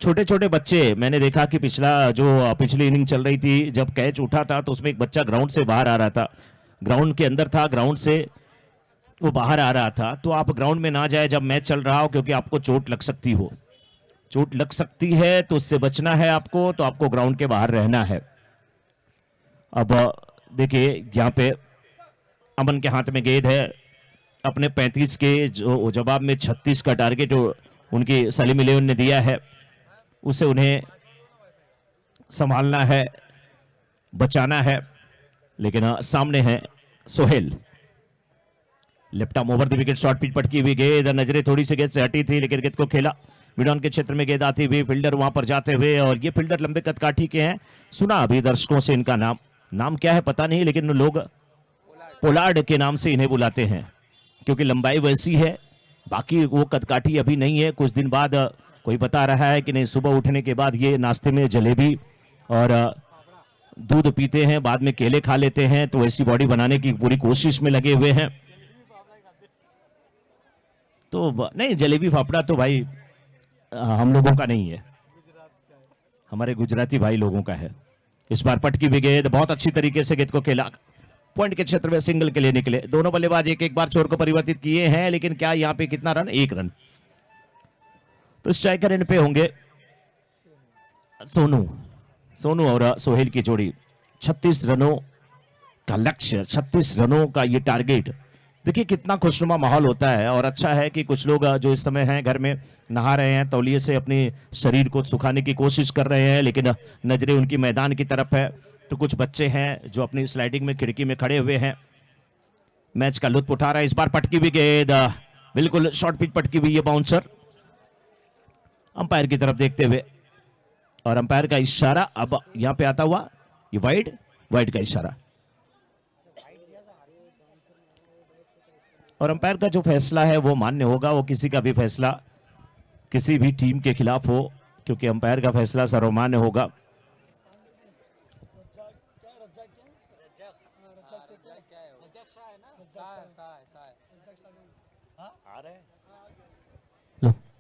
छोटे छोटे बच्चे, मैंने देखा कि पिछली इनिंग चल रही थी, जब कैच उठा था तो उसमें एक बच्चा ग्राउंड से बाहर आ रहा था, ग्राउंड के अंदर था, ग्राउंड से वो बाहर आ रहा था। तो आप ग्राउंड में ना जाए जब मैच चल रहा हो, क्योंकि आपको चोट लग सकती हो, चोट लग सकती है, तो उससे बचना है आपको, तो आपको ग्राउंड के बाहर रहना है। अब देखिए यहाँ पे अमन के हाथ में गेंद है, अपने 35 के जो जवाब में 36 का टारगेट उनकी सलीम 11 ने दिया है, उसे उन्हें संभालना है, बचाना है। लेकिन सामने है Sohail, left arm over the wicket, short pitch पटकी हुई गेंद, नजरें थोड़ी सी गेंद से हटी थी लेकिन गेंद को खेला मिडॉन के क्षेत्र में, गेंद आती हुई फील्डर वहां पर जाते हुए, और ये फील्डर लंबे कदकाठी के हैं। सुना अभी दर्शकों से इनका नाम क्या है पता नहीं, लेकिन लोग पोलार्ड के नाम से इन्हें बुलाते हैं क्योंकि लंबाई वैसी है, बाकी वो कदकाठी अभी नहीं है। कुछ दिन बाद कोई बता रहा है कि नहीं, सुबह उठने के बाद ये नाश्ते में जलेबी और दूध पीते हैं, बाद में केले खा लेते हैं, तो ऐसी बॉडी बनाने की पूरी कोशिश में लगे हुए हैं। तो नहीं, जलेबी फाफड़ा तो भाई हम लोगों का नहीं है, हमारे गुजराती भाई लोगों का है। इस बार पटकी भी गेंद बहुत अच्छी तरीके से गेंद को खेला, पॉइंट के क्षेत्र में सिंगल के लिए निकले। दोनों बल्लेबाज एक एक बार छोर को परिवर्तित किए हैं, लेकिन क्या यहाँ पे कितना रन? 1 रन। तो स्ट्राइकर एंड पे होंगे सोनू और सोहेल की जोड़ी। 36 रनों का लक्ष्य, 36 रनों का ये टारगेट। देखिए कितना खुशनुमा माहौल होता है, और अच्छा है कि कुछ लोग जो इस समय हैं घर में नहा रहे हैं, तौलिए से अपने शरीर को सुखाने की कोशिश कर रहे हैं, लेकिन नजरें उनकी मैदान की तरफ है। तो कुछ बच्चे हैं जो अपनी स्लाइडिंग में खिड़की में खड़े हुए हैं, मैच का लुत्फ उठा रहे हैं। इस बार पटकी भी गेंद, बिल्कुल शॉर्ट पिच पटकी हुई है, बाउंसर। अंपायर की तरफ देखते हुए, और अंपायर का इशारा अब यहां पे आता हुआ, ये वाइड का इशारा। और अंपायर का जो फैसला है वो मान्य होगा, वो किसी का भी फैसला किसी भी टीम के खिलाफ हो, क्योंकि अंपायर का फैसला सर्वमान्य होगा।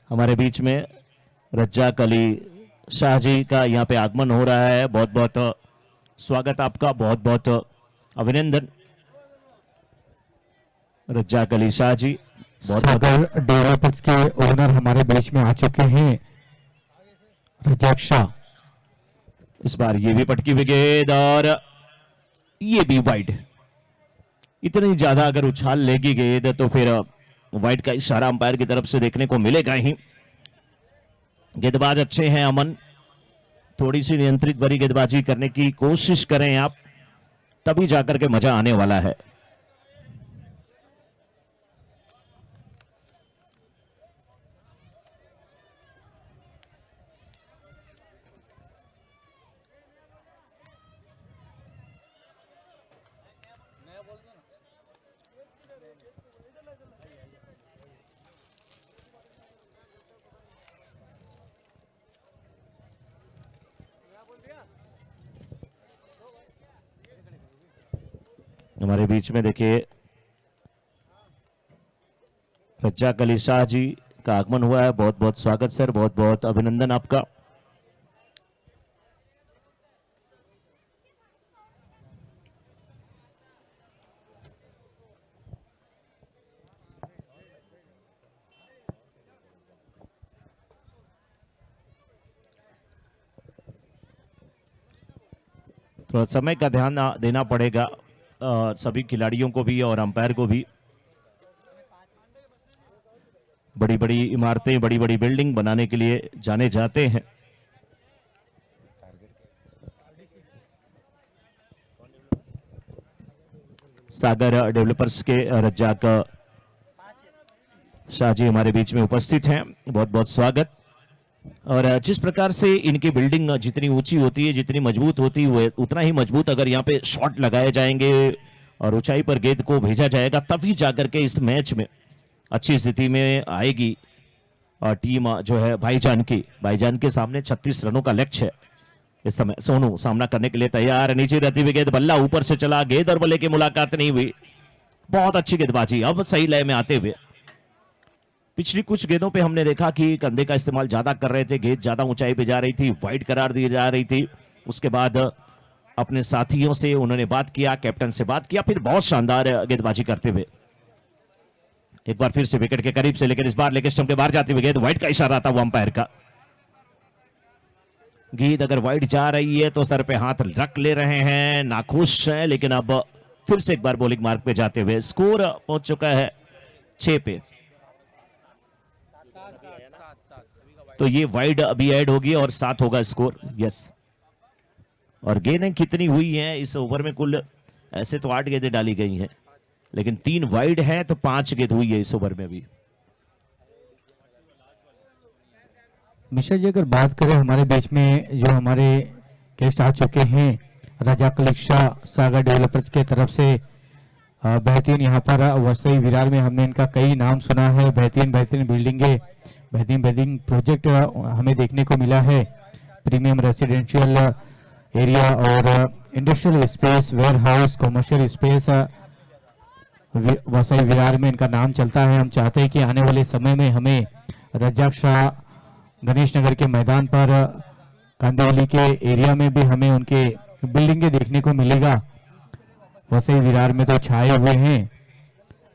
हमारे बीच में रज्जाक अली शाह जी का यहाँ पे आगमन हो रहा है। बहुत बहुत स्वागत आपका, बहुत बहुत अभिनंदन रज्जाक अली शाह जी। सागर डेवलपर्स के ओनर हमारे बीच में आ चुके हैं, रज्जाक शाह। इस बार ये भी पटकी हुई गेंद और ये भी वाइड। इतनी ज्यादा अगर उछाल लेगी गेंद तो फिर वाइड का इशारा अंपायर की तरफ से देखने को मिलेगा ही। गेंदबाज अच्छे हैं अमन, थोड़ी सी नियंत्रित भरी गेंदबाजी करने की कोशिश करें आप, तभी जाकर के मजा आने वाला है। हमारे बीच में देखिए रज्जाक अली शाह जी का आगमन हुआ है। बहुत बहुत स्वागत सर, बहुत बहुत अभिनंदन आपका। थोड़ा समय का ध्यान देना पड़ेगा सभी खिलाड़ियों को भी और अंपायर को भी। बड़ी बड़ी इमारतें, बड़ी बड़ी बिल्डिंग बनाने के लिए जाने जाते हैं। सागर डेवलपर्स के रज्जाक शाह जी हमारे बीच में उपस्थित हैं, बहुत बहुत स्वागत। और जिस प्रकार से इनकी बिल्डिंग जितनी ऊंची होती है, जितनी मजबूत होती है, उतना ही मजबूत अगर यहाँ पे शॉट लगाए जाएंगे और ऊंचाई पर गेंद को भेजा जाएगा, तभी जाकर के इस मैच में अच्छी स्थिति में आएगी। और टीम जो है भाईजान के सामने 36 रनों का लक्ष्य है। इस समय सोनू सामना करने के लिए तैयार, नीचे रहती हुई गेंद, बल्ला ऊपर से चला, गेंद और बल्ले की मुलाकात नहीं हुई। बहुत अच्छी गेंदबाजी, अब सही लय में आते हुए। पिछली कुछ गेंदों पे हमने देखा कि कंधे का इस्तेमाल ज्यादा कर रहे थे, गेंद ज्यादा ऊंचाई पे जा रही थी, वाइड करार दी जा रही थी। उसके बाद अपने साथियों से उन्होंने बात किया, कैप्टन से बात किया, फिर बहुत शानदार गेंदबाजी करते हुए एक बार फिर से विकेट के करीब से, लेकिन इस बार लेग स्टंप के बाहर जाती हुई गेंद, वाइड का इशारा आता हुआ अंपायर का। गेंद अगर वाइड जा रही है तो सर पे हाथ रख ले रहे हैं, नाखुश हैं, लेकिन अब फिर से एक बार बॉलिंग मार्क पे जाते हुए स्कोर पहुंच चुका है 6 पे। तो ये वाइड अभी ऐड होगी और 7 होगा स्कोर। यस, और गेंदें कितनी हुई हैं इस ओवर में? कुल ऐसे तो 8 गेंदें डाली गई हैं, लेकिन 3 वाइड है तो 5 गेंद हुई है इस ओवर में भी। मिश्रा जी, अगर बात करें हमारे बीच में जो हमारे गेस्ट आ चुके हैं, रज्जाक अली शाह सागर डेवलपर्स के तरफ से बेहतरीन यहाँ पर वसई विरार में हमने इनका कई नाम सुना है। बेहतरीन बिल्डिंगें, बेहतरीन प्रोजेक्ट हमें देखने को मिला है। प्रीमियम रेसिडेंशियल एरिया और industrial space, warehouse, commercial space Vasai Virar में इनका नाम चलता है। हम चाहते हैं कि आने वाले समय में हमें रज्जाक शाह गणेश नगर के मैदान पर कांदिवली के एरिया में भी हमें उनके बिल्डिंगें देखने को मिलेगा। वसई विरार में तो छाए हुए हैं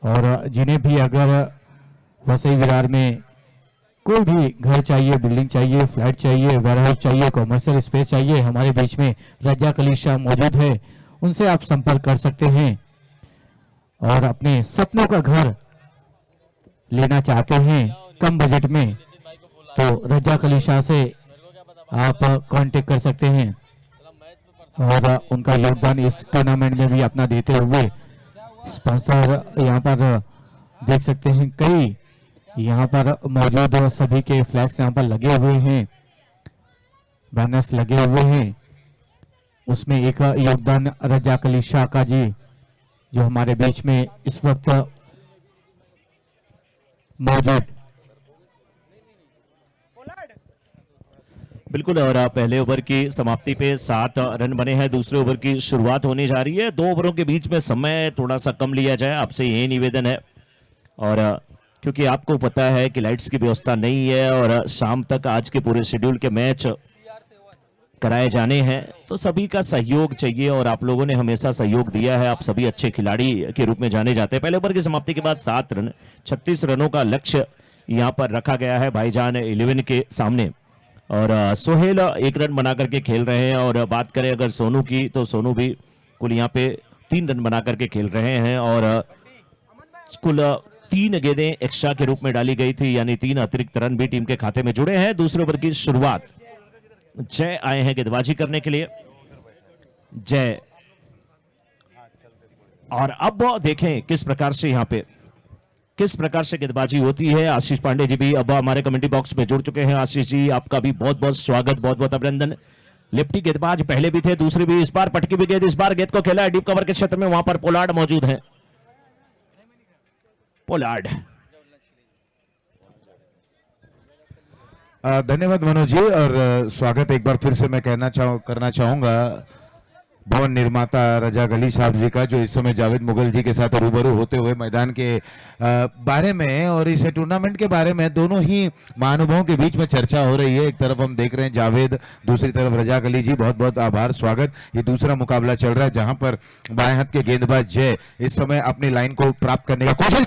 और जिन्हें भी अगर वसई विरार में कोई भी घर चाहिए, बिल्डिंग चाहिए, फ्लैट चाहिए, वेयरहाउस चाहिए, कॉमर्शियल स्पेस चाहिए, हमारे बीच में रज्जाक अली शाह मौजूद है, उनसे आप संपर्क कर सकते हैं। और अपने सपनों का घर लेना चाहते हैं कम बजट में तो रज्जाक अली शाह से आप कांटेक्ट कर सकते हैं और उनका योगदान इस टूर्नामेंट में भी अपना देते हुए स्पॉन्सर यहाँ पर देख सकते हैं, कई यहाँ पर मौजूद सभी के फ्लैग्स यहाँ पर लगे हुए हैं, बैनर्स लगे हुए हैं। उसमें एक योगदान रज्जाक अली शाह का जी जो हमारे बीच में इस वक्त मौजूद। बिल्कुल, और पहले ओवर की समाप्ति पे 7 रन बने हैं। दूसरे ओवर की शुरुआत होने जा रही है। 2 ओवरों के बीच में समय थोड़ा सा कम लिया जाए, आपसे यही निवेदन है। और क्योंकि आपको पता है कि लाइट्स की व्यवस्था नहीं है और शाम तक आज के पूरे शेड्यूल के मैच कराए जाने हैं, तो सभी का सहयोग चाहिए और आप लोगों ने हमेशा सहयोग दिया है। आप सभी अच्छे खिलाड़ी के रूप में जाने जाते हैं। पहले ओवर की समाप्ति के बाद 7 रन 36 रनों का लक्ष्य यहां पर रखा गया है भाईजान 11 के सामने। और सोहेल 1 रन बना करके खेल रहे हैं। और बात करें अगर सोनू की, तो सोनू भी कुल यहाँ पे 3 रन बना करके खेल रहे हैं और कुल 3 गेंदें एक्स्ट्रा के रूप में डाली गई थी, यानी 3 अतिरिक्त रन भी टीम के खाते में जुड़े हैं। दूसरे ओवर की शुरुआत, जय आए हैं गेंदबाजी करने के लिए। जय, और अब देखें किस प्रकार से यहाँ पे किस प्रकार से गेंदबाजी होती है। आशीष पांडे जी भी अब हमारे कमेंट्री बॉक्स में जुड़ चुके हैं। आशीष जी, आपका भी बहुत बहुत स्वागत, बहुत बहुत अभिनंदन। लेफ्टी गेंदबाज पहले भी थे, दूसरी भी, इस बार पटकी भी गेंद, इस बार गेंद को खेला है डीप कवर के क्षेत्र में, वहां पर पोलार्ड मौजूद है। पोलार्ड, धन्यवाद मनोज जी, और स्वागत एक बार फिर से मैं करना चाहूंगा भवन निर्माता रज्जाक अली साहब जी का, जो इस समय जावेद मुगल जी के साथ रूबरू होते हुए मैदान के बारे में और इस टूर्नामेंट के बारे में दोनों ही महानुभावों के बीच में चर्चा हो रही है। एक तरफ हम देख रहे हैं जावेद, दूसरी तरफ रज्जाक अली जी, बहुत बहुत आभार, स्वागत। ये दूसरा मुकाबला चल रहा है जहां पर बाएं हाथ के गेंदबाज जय इस समय अपनी लाइन को प्राप्त करने का कोशिश।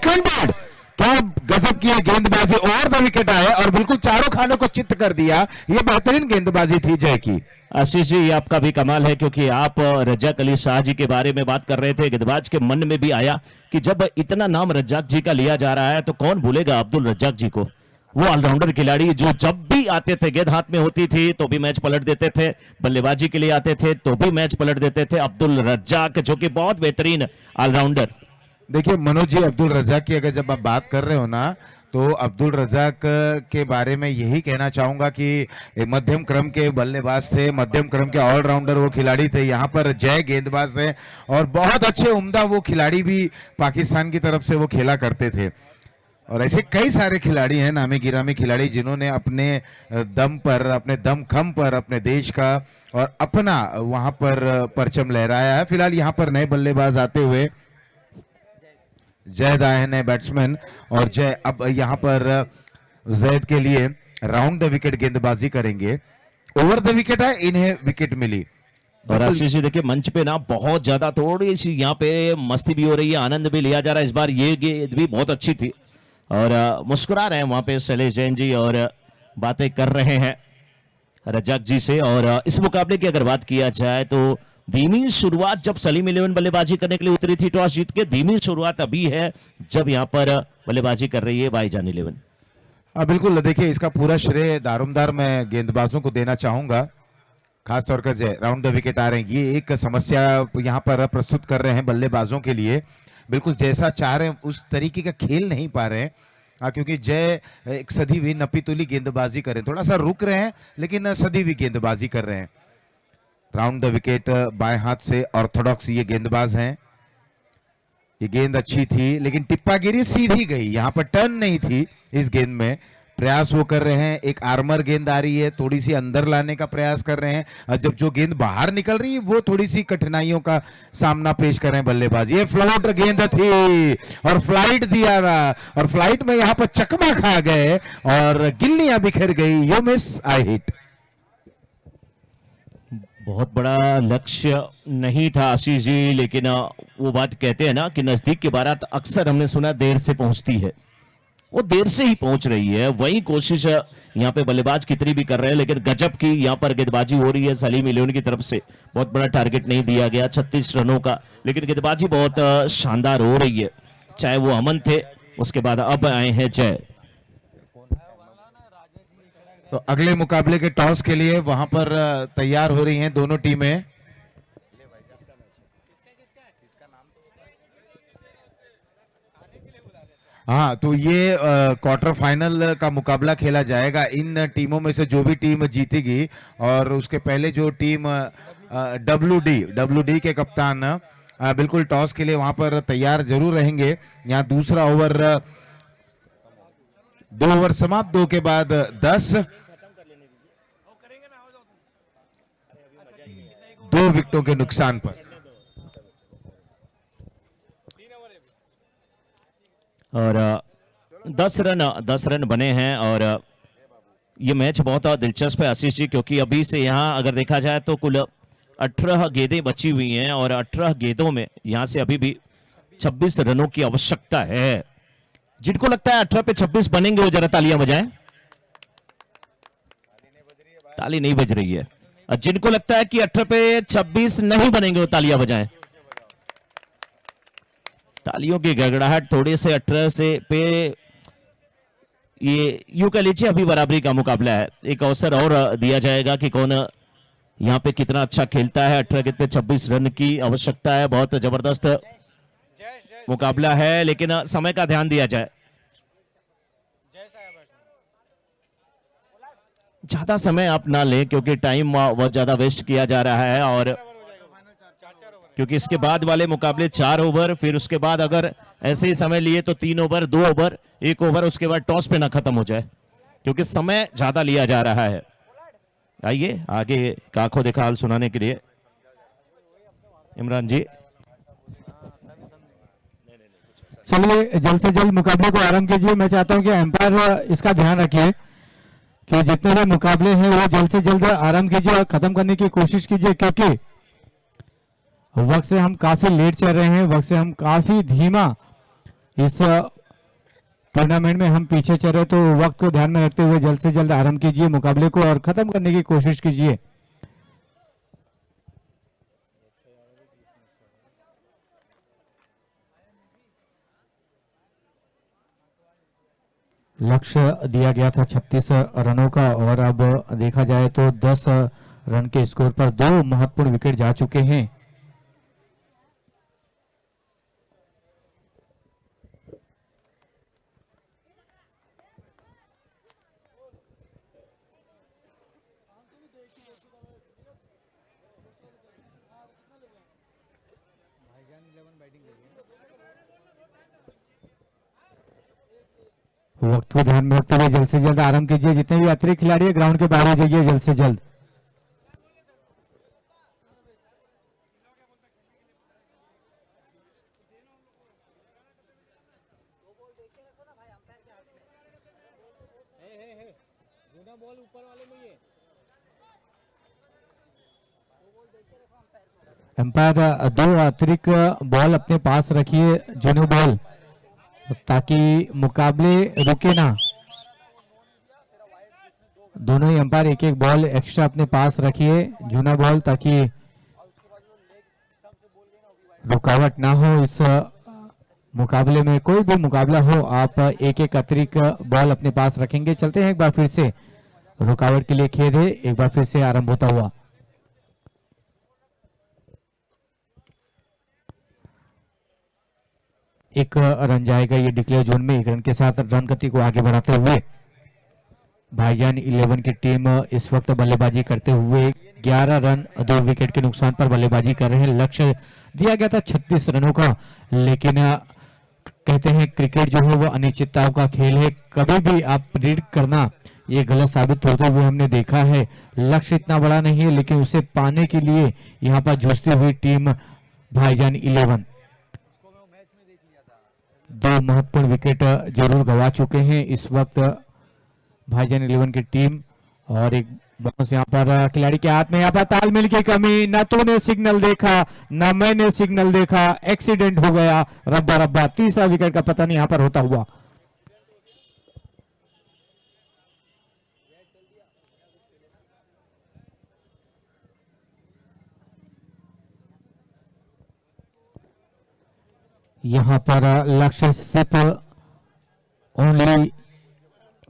क्या गजब की गेंदबाजी, ओवर द विकेट आए और बिल्कुल चारों खानों को चित्त कर दिया। ये बेहतरीन गेंदबाजी थी जय की। आशीष जी, ये आपका भी कमाल है, क्योंकि आप रज्जाक अली शाह जी के बारे में बात कर रहे थे। गेंदबाज के मन में भी आया कि जब इतना नाम रज्जाक जी का लिया जा रहा है तो कौन भूलेगा अब्दुल रज्जाक जी को। वो ऑलराउंडर खिलाड़ी जो जब भी आते थे, गेंद हाथ में होती थी तो भी मैच पलट देते थे, बल्लेबाजी के लिए आते थे तो भी मैच पलट देते थे। अब्दुल रज्जाक जो कि बहुत बेहतरीन ऑलराउंडर। देखिए मनोज जी, अब्दुल रज्जाक की अगर जब आप बात कर रहे हो ना, तो अब्दुल रज्जाक के बारे में यही कहना चाहूंगा कि मध्यम क्रम के बल्लेबाज थे, मध्यम क्रम के ऑलराउंडर वो खिलाड़ी थे। यहाँ पर जय गेंदबाज है और बहुत अच्छे उम्दा वो खिलाड़ी भी पाकिस्तान की तरफ से वो खेला करते थे। और ऐसे कई सारे खिलाड़ी हैं, नामी गिरामी खिलाड़ी, जिन्होंने अपने दम पर, अपने दमखम पर अपने देश का और अपना वहां पर परचम लहराया है। फिलहाल यहाँ पर नए बल्लेबाज आते हुए जैद आए हैं बैट्समैन, और जय अब यहां पर जैद के लिए राउंड द विकेट गेंदबाजी करेंगे। ओवर द विकेट है, इन्हें विकेट मिली। और आशीष जी देखिए, मंच पे ना बहुत ज्यादा थोड़ी सी यहाँ पे मस्ती भी हो रही है, आनंद भी लिया जा रहा है। इस बार ये गेंद भी बहुत अच्छी थी और मुस्कुरा रहे हैं वहां पे शैलेश जैन जी और बातें कर रहे हैं रज्जाक जी से। और इस मुकाबले की अगर बात किया जाए तो धीमी शुरुआत जब सलीम 11 बल्लेबाजी करने के लिए उतरी थी टॉस जीत के, धीमी शुरुआत अभी है जब यहां पर बल्लेबाजी कर रही है भाईजान 11। बिल्कुल, देखिए इसका पूरा श्रेय दारोमदार मैं गेंदबाजों को देना चाहूंगा, खासतौर पर जय राउंड द विकेट आ रहे हैं। ये एक समस्या यहाँ पर प्रस्तुत कर रहे हैं बल्लेबाजों के लिए, बिल्कुल जैसा चाह रहे हैं उस तरीके का खेल नहीं पा रहे हैं। क्योंकि जय एक सदी हुई नपीतुली गेंदबाजी कर रहे हैं, थोड़ा सा रुक रहे हैं लेकिन सदी हुई गेंदबाजी कर रहे हैं। राउंड द विकेट बाएं हाथ से ऑर्थोडॉक्स ये गेंदबाज हैं। ये गेंद अच्छी थी लेकिन टिप्पागिरी सीधी गई, यहां पर टर्न नहीं थी इस गेंद में। प्रयास वो कर रहे हैं, एक आर्मर गेंद आ रही है, थोड़ी सी अंदर लाने का प्रयास कर रहे हैं, और जब जो गेंद बाहर निकल रही है वो थोड़ी सी कठिनाइयों का सामना पेश कर रहे हैं बल्लेबाज। ये फ्लाउट गेंद थी और फ्लाइट दिया और फ्लाइट में यहां पर चकमा खा गए और गिल्लियां बिखर गई। You miss I hit. बहुत बड़ा लक्ष्य नहीं था आशीष जी, लेकिन वो बात कहते हैं ना कि नजदीक की बारात अक्सर हमने सुना देर से पहुंचती है, वो देर से ही पहुंच रही है। वही कोशिश यहाँ पे बल्लेबाज कितनी भी कर रहे हैं, लेकिन गजब की यहाँ पर गेंदबाजी हो रही है सलीम इलेवन की तरफ से। बहुत बड़ा टारगेट नहीं दिया गया 36 रनों का, लेकिन गेंदबाजी बहुत शानदार हो रही है। चाहे वो अमन थे, उसके बाद अब आए हैं जय। तो अगले मुकाबले के टॉस के लिए वहां पर तैयार हो रही हैं दोनों टीमें। हाँ, तो ये क्वार्टर फाइनल का मुकाबला खेला जाएगा। इन टीमों में से जो भी टीम जीतेगी, और उसके पहले जो टीम डब्ल्यूडी के कप्तान बिल्कुल टॉस के लिए वहां पर तैयार जरूर रहेंगे। यहाँ दूसरा ओवर, 2 ओवर समाप्त, 2 के बाद 10, 2 विकेटों के नुकसान पर। और 10 रन बने हैं। और ये मैच बहुत दिलचस्प है आशीष जी, क्योंकि अभी से यहाँ अगर देखा जाए तो कुल 18 गेंदें बची हुई हैं, और 18 गेंदों में यहाँ से अभी भी 26 रनों की आवश्यकता है। जिनको लगता है 18 पे 26 बनेंगे वो जरा तालियां बजाएं। ताली नहीं बज रही है। और जिनको लगता है कि 18 पे 26 नहीं बनेंगे वो तालियां बजाएं। तालियों की गड़गड़ाहट थोड़े से 18 से पे, ये यूं कह लीजिए अभी बराबरी का मुकाबला है। एक अवसर और दिया जाएगा कि कौन यहाँ पे कितना अच्छा खेलता है। 18 गेंद पे 26 रन की आवश्यकता है। बहुत जबरदस्त मुकाबला है, लेकिन समय का ध्यान दिया जाए। ज्यादा समय आप ना लें, क्योंकि टाइम बहुत ज्यादा वेस्ट किया जा रहा है। और क्योंकि इसके बाद वाले मुकाबले 4 ओवर, फिर उसके बाद अगर ऐसे ही समय लिए तो 3 ओवर, 2 ओवर, 1 ओवर, उसके बाद टॉस पे ना खत्म हो जाए, क्योंकि समय ज्यादा लिया जा रहा है। आइए आगे का आंखों देखा हाल सुनाने के लिए इमरान जी। चलिए जल्द से जल्द मुकाबले को आरंभ कीजिए। मैं चाहता हूं कि एम्पायर इसका ध्यान रखिए कि जितने भी मुकाबले हैं वो जल्द से जल्द आरंभ कीजिए और खत्म करने की कोशिश कीजिए, क्योंकि वक्त से हम काफी लेट चल रहे हैं, वक्त से हम काफी धीमा इस टूर्नामेंट में हम पीछे चल रहे। तो वक्त को ध्यान में रखते हुए जल्द से जल्द आरंभ कीजिए मुकाबले को और खत्म करने की कोशिश कीजिए। लक्ष्य दिया गया था 36 रनों का, और अब देखा जाए तो 10 रन के स्कोर पर 2 महत्वपूर्ण विकेट जा चुके हैं। वक्त को ध्यान में रखते हुए जल्द से जल्द आरंभ कीजिए। जितने भी अतिरिक्त खिलाड़ी है ग्राउंड के बाहर हो जाइए जल्द से जल्द। बॉल ऊपर वाले में ही है। एम्पायर 2 अतिरिक्त बॉल अपने पास रखिए, जूनो बॉल, ताकि मुकाबले रुके ना। दोनों ही अंपायर एक एक बॉल एक्स्ट्रा अपने पास रखिए, जूना बॉल, ताकि रुकावट ना हो इस मुकाबले में। कोई भी मुकाबला हो आप एक एक अतिरिक्त बॉल अपने पास रखेंगे। चलते हैं एक बार फिर से, रुकावट के लिए खेद है, एक बार फिर से आरंभ होता हुआ। एक रन जाएगा ये डिक्लेयर जोन में। 1 रन के साथ रन गति को आगे बढ़ाते हुए भाईजान 11 की टीम इस वक्त बल्लेबाजी करते हुए 11 रन 2 विकेट के नुकसान पर बल्लेबाजी कर रहे हैं। लक्ष्य दिया गया था 36 रनों का, लेकिन कहते हैं क्रिकेट जो है वो अनिश्चितताओं का खेल है। कभी भी आप प्रेडिक्ट करना ये गलत साबित होते हुए हमने देखा है। लक्ष्य इतना बड़ा नहीं है, लेकिन उसे पाने के लिए यहाँ पर जूझती हुई टीम भाईजान 11 2 महत्वपूर्ण विकेट जरूर गंवा चुके हैं इस वक्त भाईजान 11 की टीम, और एक बॉस यहाँ पर खिलाड़ी के हाथ में, यहाँ पर तालमेल की कमी, न तूने सिग्नल देखा न मैंने सिग्नल देखा, एक्सीडेंट हो गया, रब्बा रब्बा, तीसरा विकेट का पतन यहाँ पर होता हुआ। यहाँ पर लक्ष्य सिर्फ ओनली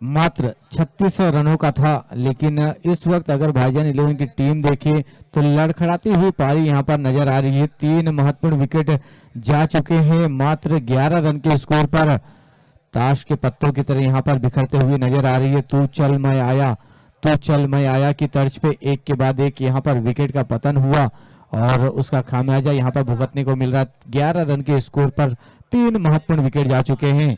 मात्र 36 रनों का था, लेकिन इस वक्त अगर भाईजान 11 की टीम देखे तो लड़खड़ाती हुई पारी यहाँ पर नजर आ रही है। 3 महत्वपूर्ण विकेट जा चुके हैं, मात्र 11 रन के स्कोर पर ताश के पत्तों की तरह यहाँ पर बिखरते हुए नजर आ रही है। तू चल मैं आया, तू चल मैं आया की तर्ज पे एक के बाद एक यहाँ पर विकेट का पतन हुआ और उसका खामियाजा यहाँ पर भुगतने को मिल रहा है। 11 रन के स्कोर पर 3 महत्वपूर्ण विकेट जा चुके हैं।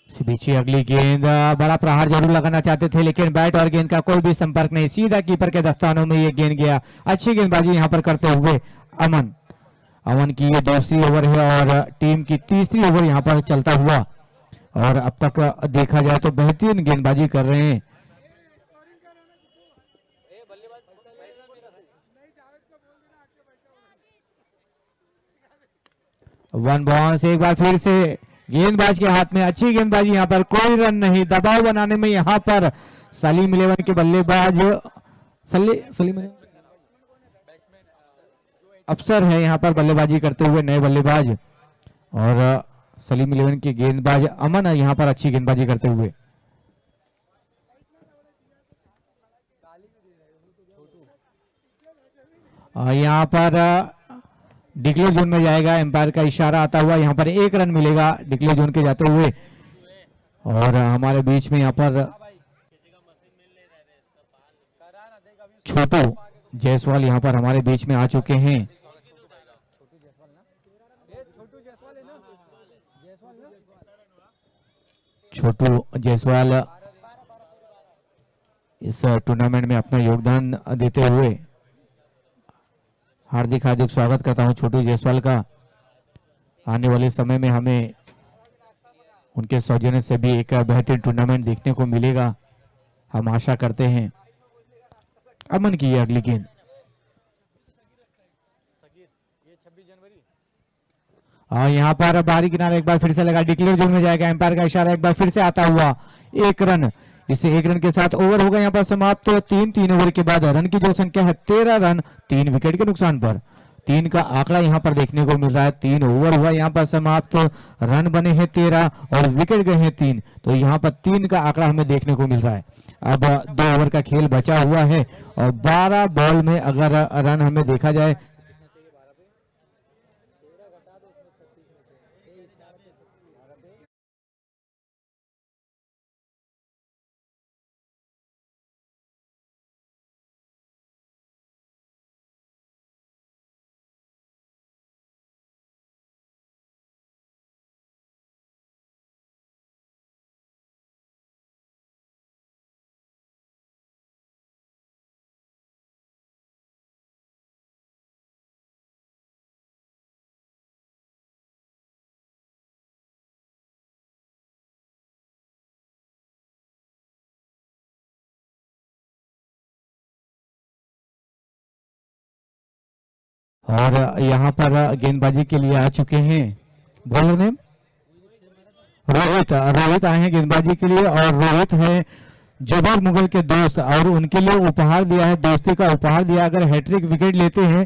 बीच अगली गेंद, बड़ा प्रहार जरूर लगाना चाहते थे लेकिन बैट और गेंद का कोई भी संपर्क नहीं, सीधा कीपर के दस्तानों में ये गेंद गया। अच्छी गेंदबाजी यहाँ पर करते हुए अमन की ये दूसरी ओवर है और टीम की तीसरी ओवर यहाँ पर चलता हुआ, और अब तक देखा जाए तो बेहतरीन गेंदबाजी कर रहे हैं। वन बॉल से एक बार फिर से गेंदबाज के हाथ में, अच्छी गेंदबाजी, यहाँ पर कोई रन नहीं, दबाव बनाने में यहाँ पर सलीम 11 के बल्लेबाज सलीम अफसर है यहाँ पर बल्लेबाजी करते हुए नए बल्लेबाज, और सलीम 11 के गेंदबाज अमन है यहाँ पर अच्छी गेंदबाजी करते हुए। यहाँ पर डिक्लेयर जोन में जाएगा, एम्पायर का इशारा आता हुआ, यहाँ पर 1 रन मिलेगा डिक्लेयर जोन के जाते हुए। और हमारे बीच में यहाँ पर छोटू जायसवाल यहाँ पर हमारे बीच में आ चुके हैं। छोटू जायसवाल इस टूर्नामेंट में अपना योगदान देते हुए हार्दिक हार्दिक स्वागत करता हूं छोटू जायसवाल का। आने वाले समय में हमें उनके सौजन्य से भी एक बेहतरीन टूर्नामेंट देखने को मिलेगा, हम आशा करते हैं। अमन की ये अगली गेंद, और यहाँ पर बाहरी किनारे एक बार फिर से लगा, डिक्लेयर जोन में जाएगा, एम्पायर का इशारा एक बार फिर से आता हुआ, 1 रन, इसे 1 रन के साथ ओवर होगा यहाँ पर समाप्त। 3 ओवर के बाद रन की जो संख्या है 13 रन 3 विकेट के नुकसान पर, 3 का आंकड़ा यहाँ पर देखने को मिल रहा है। 3 ओवर हुआ यहाँ पर समाप्त, रन बने हैं 13 और विकेट गए हैं 3, तो यहाँ पर 3 का आंकड़ा हमें देखने को मिल रहा है। अब 2 ओवर का खेल बचा हुआ है और 12 बॉल में अगर रन हमें देखा जाए और यहाँ पर गेंदबाजी के लिए आ चुके हैं बॉलर नेम रोहित आए हैं गेंदबाजी के लिए, और रोहित है जुबैर मुगल के दोस्त और उनके लिए उपहार दिया है, दोस्ती का उपहार दिया। अगर हैट्रिक विकेट लेते हैं,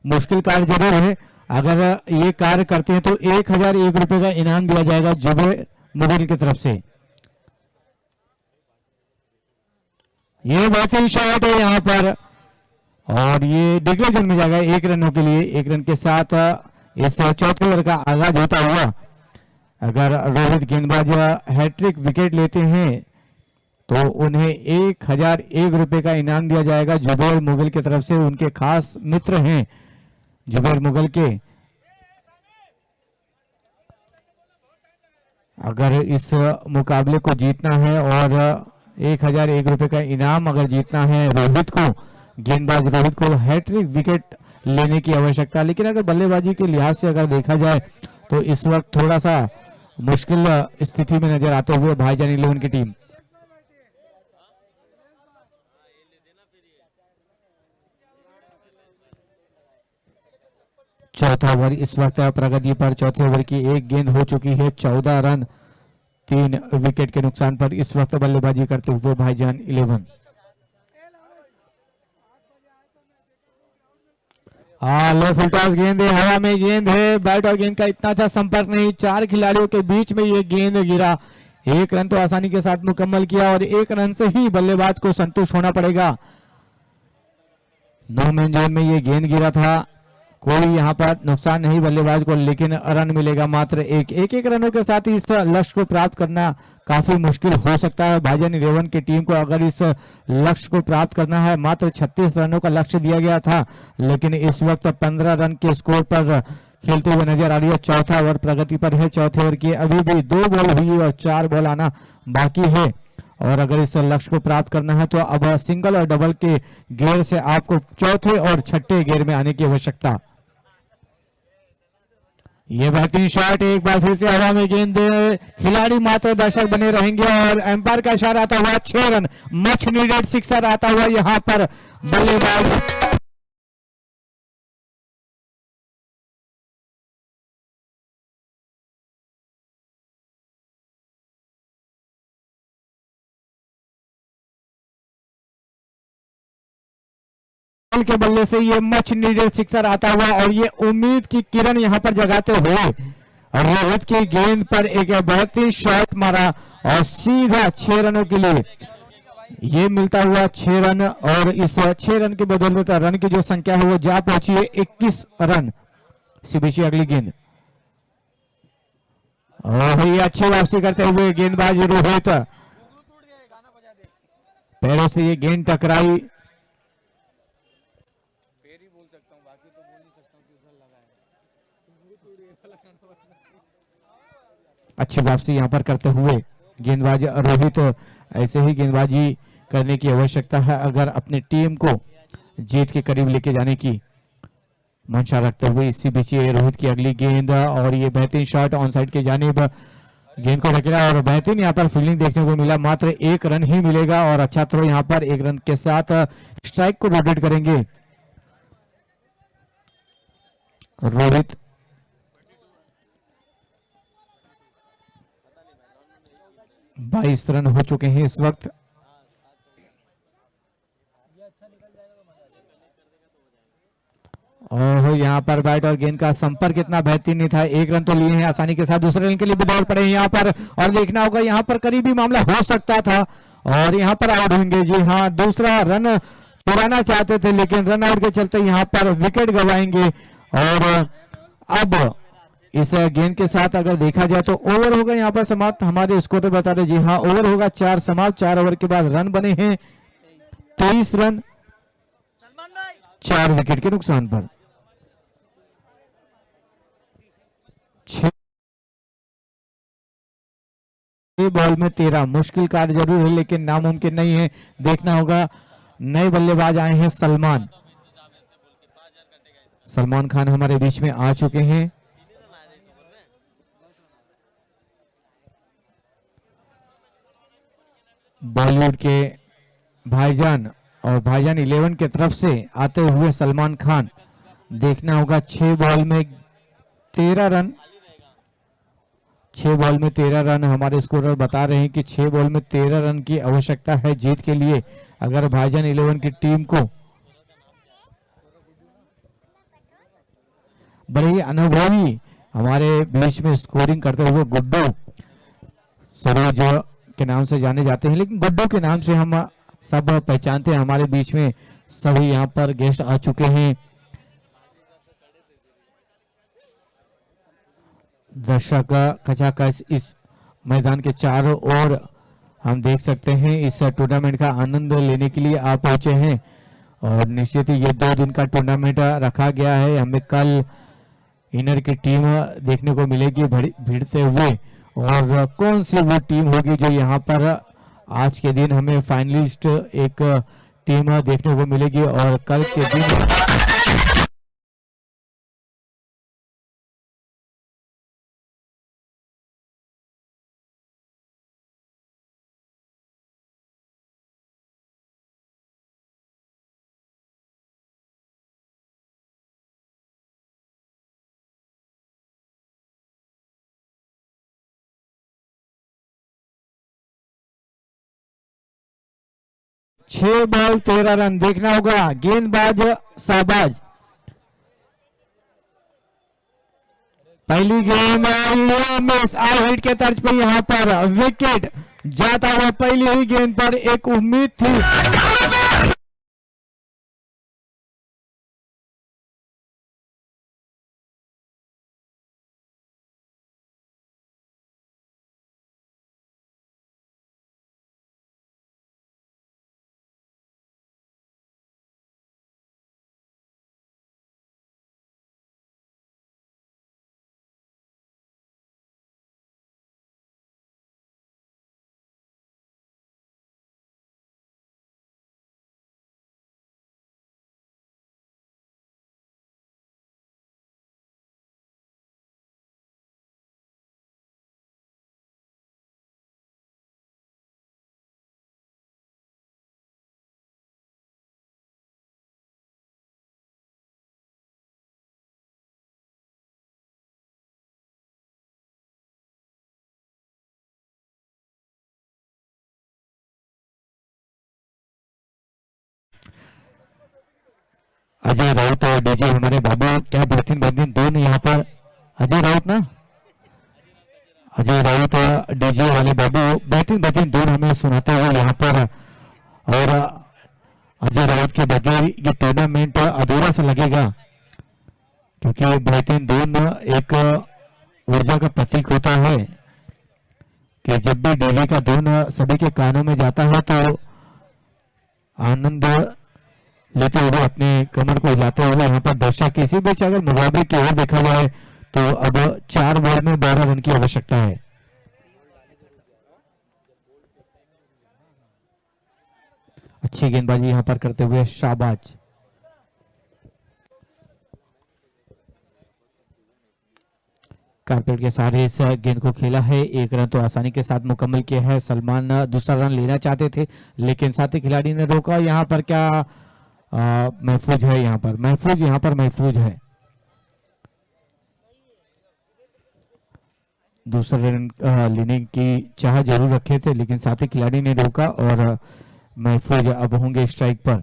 मुश्किल कार्य जरूर है, अगर ये कार्य करते हैं तो 1001 रुपए का इनाम दिया जाएगा जुबैर मुगल की तरफ से। ये बेहतरीन शॉट है यहाँ पर, और ये डिक्लेयर जोन में जाएगा 1 रनों के लिए। 1 रन के साथ इस चौथे ओवर का आगाज होता हुआ, अगर रोहित गेंदबाज हैट्रिक विकेट लेते हैं तो उन्हें 1001 रुपए का इनाम दिया जाएगा जुबैर मुगल की तरफ से। उनके खास मित्र हैं जुबैर मुगल के। अगर इस मुकाबले को जीतना है और 1001 रुपए का इनाम अगर जीतना है रोहित को, गेंदबाज रोहित को हैट्रिक विकेट लेने की आवश्यकता। लेकिन अगर बल्लेबाजी के लिहाज से अगर देखा जाए तो इस वक्त थोड़ा सा मुश्किल स्थिति में नजर आते हुए भाईजान 11 की टीम। चौथा ओवर इस वक्त प्रगति पर, चौथे ओवर की एक गेंद हो चुकी है, 14 रन 3 विकेट के नुकसान पर इस वक्त बल्लेबाजी करते हुए भाईजान 11। लो फुल टॉस गेंद है, हवा में गेंद है, बैट और गेंद का इतना अच्छा संपर्क नहीं, 4 खिलाड़ियों के बीच में ये गेंद गिरा। 1 रन तो आसानी के साथ मुकम्मल किया और 1 रन से ही बल्लेबाज को संतुष्ट होना पड़ेगा। नो मैन जोन में ये गेंद गिरा था, कोई यहाँ पर नुकसान नहीं बल्लेबाज को, लेकिन रन मिलेगा मात्र एक रनों के साथ इस लक्ष्य को प्राप्त करना काफी मुश्किल हो सकता है। भाईजान 11 की टीम को अगर इस लक्ष्य को प्राप्त करना है, मात्र 36 रनों का लक्ष्य दिया गया था, लेकिन इस वक्त 15 रन के स्कोर पर खेलते हुए नजर आ रही है। चौथा ओवर प्रगति पर है, चौथे ओवर की अभी भी 2 बॉल हुई और 4 बॉल आना बाकी है, और अगर इस लक्ष्य को प्राप्त करना है तो अब सिंगल और डबल के गेयर से आपको चौथे और छठे गेयर में आने की आवश्यकता। ये बेहतरीन शॉट, एक बार फिर से हवा में गेंद, खिलाड़ी मात्र दर्शक बने रहेंगे और एम्पायर का इशारा आता हुआ 6 रन, मच नीडेड सिक्सर आता हुआ यहां पर बल्लेबाज। के बल्ले से ये मच नीडेड सिक्सर आता हुआ और ये उम्मीद की किरण यहां पर जगाते हुए रोहित की गेंद पर एक बेहतरीन शॉट मारा और सीधा 6 रनों के लिए ये मिलता हुआ 6 रन, और इस 6 रन के बदौलत रन की जो संख्या है वो जा पहुंची है 21 रन। इसी बीच अगली गेंद और ये अच्छी वापसी करते हुए गेंदबाज रोहित, पैरों से ये गेंद टकराई, अच्छी वापसी यहां पर करते हुए गेंदबाज रोहित। ऐसे ही गेंदबाजी करने की आवश्यकता है अगर अपनी टीम को जीत के करीब लेके जाने की मंशा रखते हुए। इसी बीच रोहित की अगली गेंद और ये बेहतरीन शॉट ऑन साइड की जानिब गेंद को ढकेला और बेहतरीन यहाँ पर फील्डिंग देखने को मिला। मात्र 1 रन ही मिलेगा और अच्छा थ्रो यहाँ पर 1 रन के साथ स्ट्राइक को रोटेट करेंगे रोहित। बाईस रन हो चुके हैं इस वक्त। और यहाँ पर बैट और गेंद का संपर्क इतना बेहतरीन नहीं था। 1 रन तो लिए हैं आसानी के साथ, दूसरे रन के लिए भी दौड़ पड़े हैं यहाँ पर और देखना होगा यहाँ पर करीबी मामला हो सकता था और यहाँ पर आउट होंगे। जी हाँ, दूसरा रन चुराना चाहते थे लेकिन रन आउट के चलते यहाँ पर विकेट गवाएंगे। और अब इस गेंद के साथ अगर देखा जाए तो ओवर होगा यहाँ पर समाप्त। हमारे स्कोर बता रहे, जी हाँ ओवर होगा 4 समाप्त। 4 ओवर के बाद रन बने हैं 23 रन 4 विकेट के नुकसान पर। 6 बॉल में 13 मुश्किल कार्य जरूर है लेकिन नामुमकिन नहीं है। देखना होगा, नए बल्लेबाज आए हैं सलमान खान हमारे बीच में आ चुके हैं। बॉलीवुड के भाईजान और भाईजान 11 के तरफ से आते हुए सलमान खान। देखना होगा 6 बॉल में 13 रन, 6 बॉल में 13 रन हमारे स्कोरर बता रहे हैं कि 6 बॉल में 13 रन की आवश्यकता है जीत के लिए अगर भाईजान 11 की टीम को। बड़े ही अनुभवी हमारे बीच में स्कोरिंग करते हुए गुड्डू सरोज के नाम से जाने जाते हैं लेकिन गुड्डू के नाम से हम सब पहचानते हैं। हमारे बीच में सभी यहाँ पर गेस्ट आ चुके हैं। दर्शक खचाखच इस मैदान के चारों ओर हम देख सकते हैं इस टूर्नामेंट का आनंद लेने के लिए आ पहुंचे हैं और निश्चित ही ये 2 दिन का टूर्नामेंट रखा गया है। हमें कल इनर की टीम देखने को मिलेगी भिड़ते हुए और कौन सी वो टीम होगी जो यहाँ पर आज के दिन हमें फाइनलिस्ट एक टीम देखने को मिलेगी और कल के दिन 6 बॉल 13 रन। देखना होगा गेंदबाज शाहबाज। पहली गेंद मिस, आई हिट के तर्ज पर यहां पर विकेट जाता हुआ। पहली ही गेंद पर एक उम्मीद थी। अजय राउत और डीजे हमारे बाबू, क्या बेहतरीन बेहतरीन दोनों यहाँ पर। अजय राउत ना, अजय राउत और डीजे वाले बाबू बेहतरीन बेहतरीन दोनों हमें सुनाते हुए यहाँ पर। और अजय राउत के बगैर ये टूर्नामेंट अधूरा सा लगेगा, क्योंकि बेहतरीन दोनों एक ऊर्जा का प्रतीक होता है कि जब भी डीजे का धुन सभी के कानों में जाता है तो आनंद लेते हुए अपने कमर को हिलाते हुए यहाँ पर दर्शक। इसी बीच अगर मुकाबले की ओर देखा जाए तो अब 4 बॉल में 12 रन की आवश्यकता है। अच्छी गेंदबाजी यहाँ पर करते हुए शाहबाज। कारपेट के सहारे इस गेंद को खेला है, एक रन तो आसानी के साथ मुकम्मल किया है। सलमान दूसरा रन लेना चाहते थे लेकिन साथी खिलाड़ी ने रोका। यहाँ पर क्या महफूज है, यहाँ पर महफूज, यहाँ पर महफूज है। दूसरा रन लेने की चाह जरूर रखे थे लेकिन साथी खिलाड़ी ने रोका और महफूज अब होंगे स्ट्राइक पर।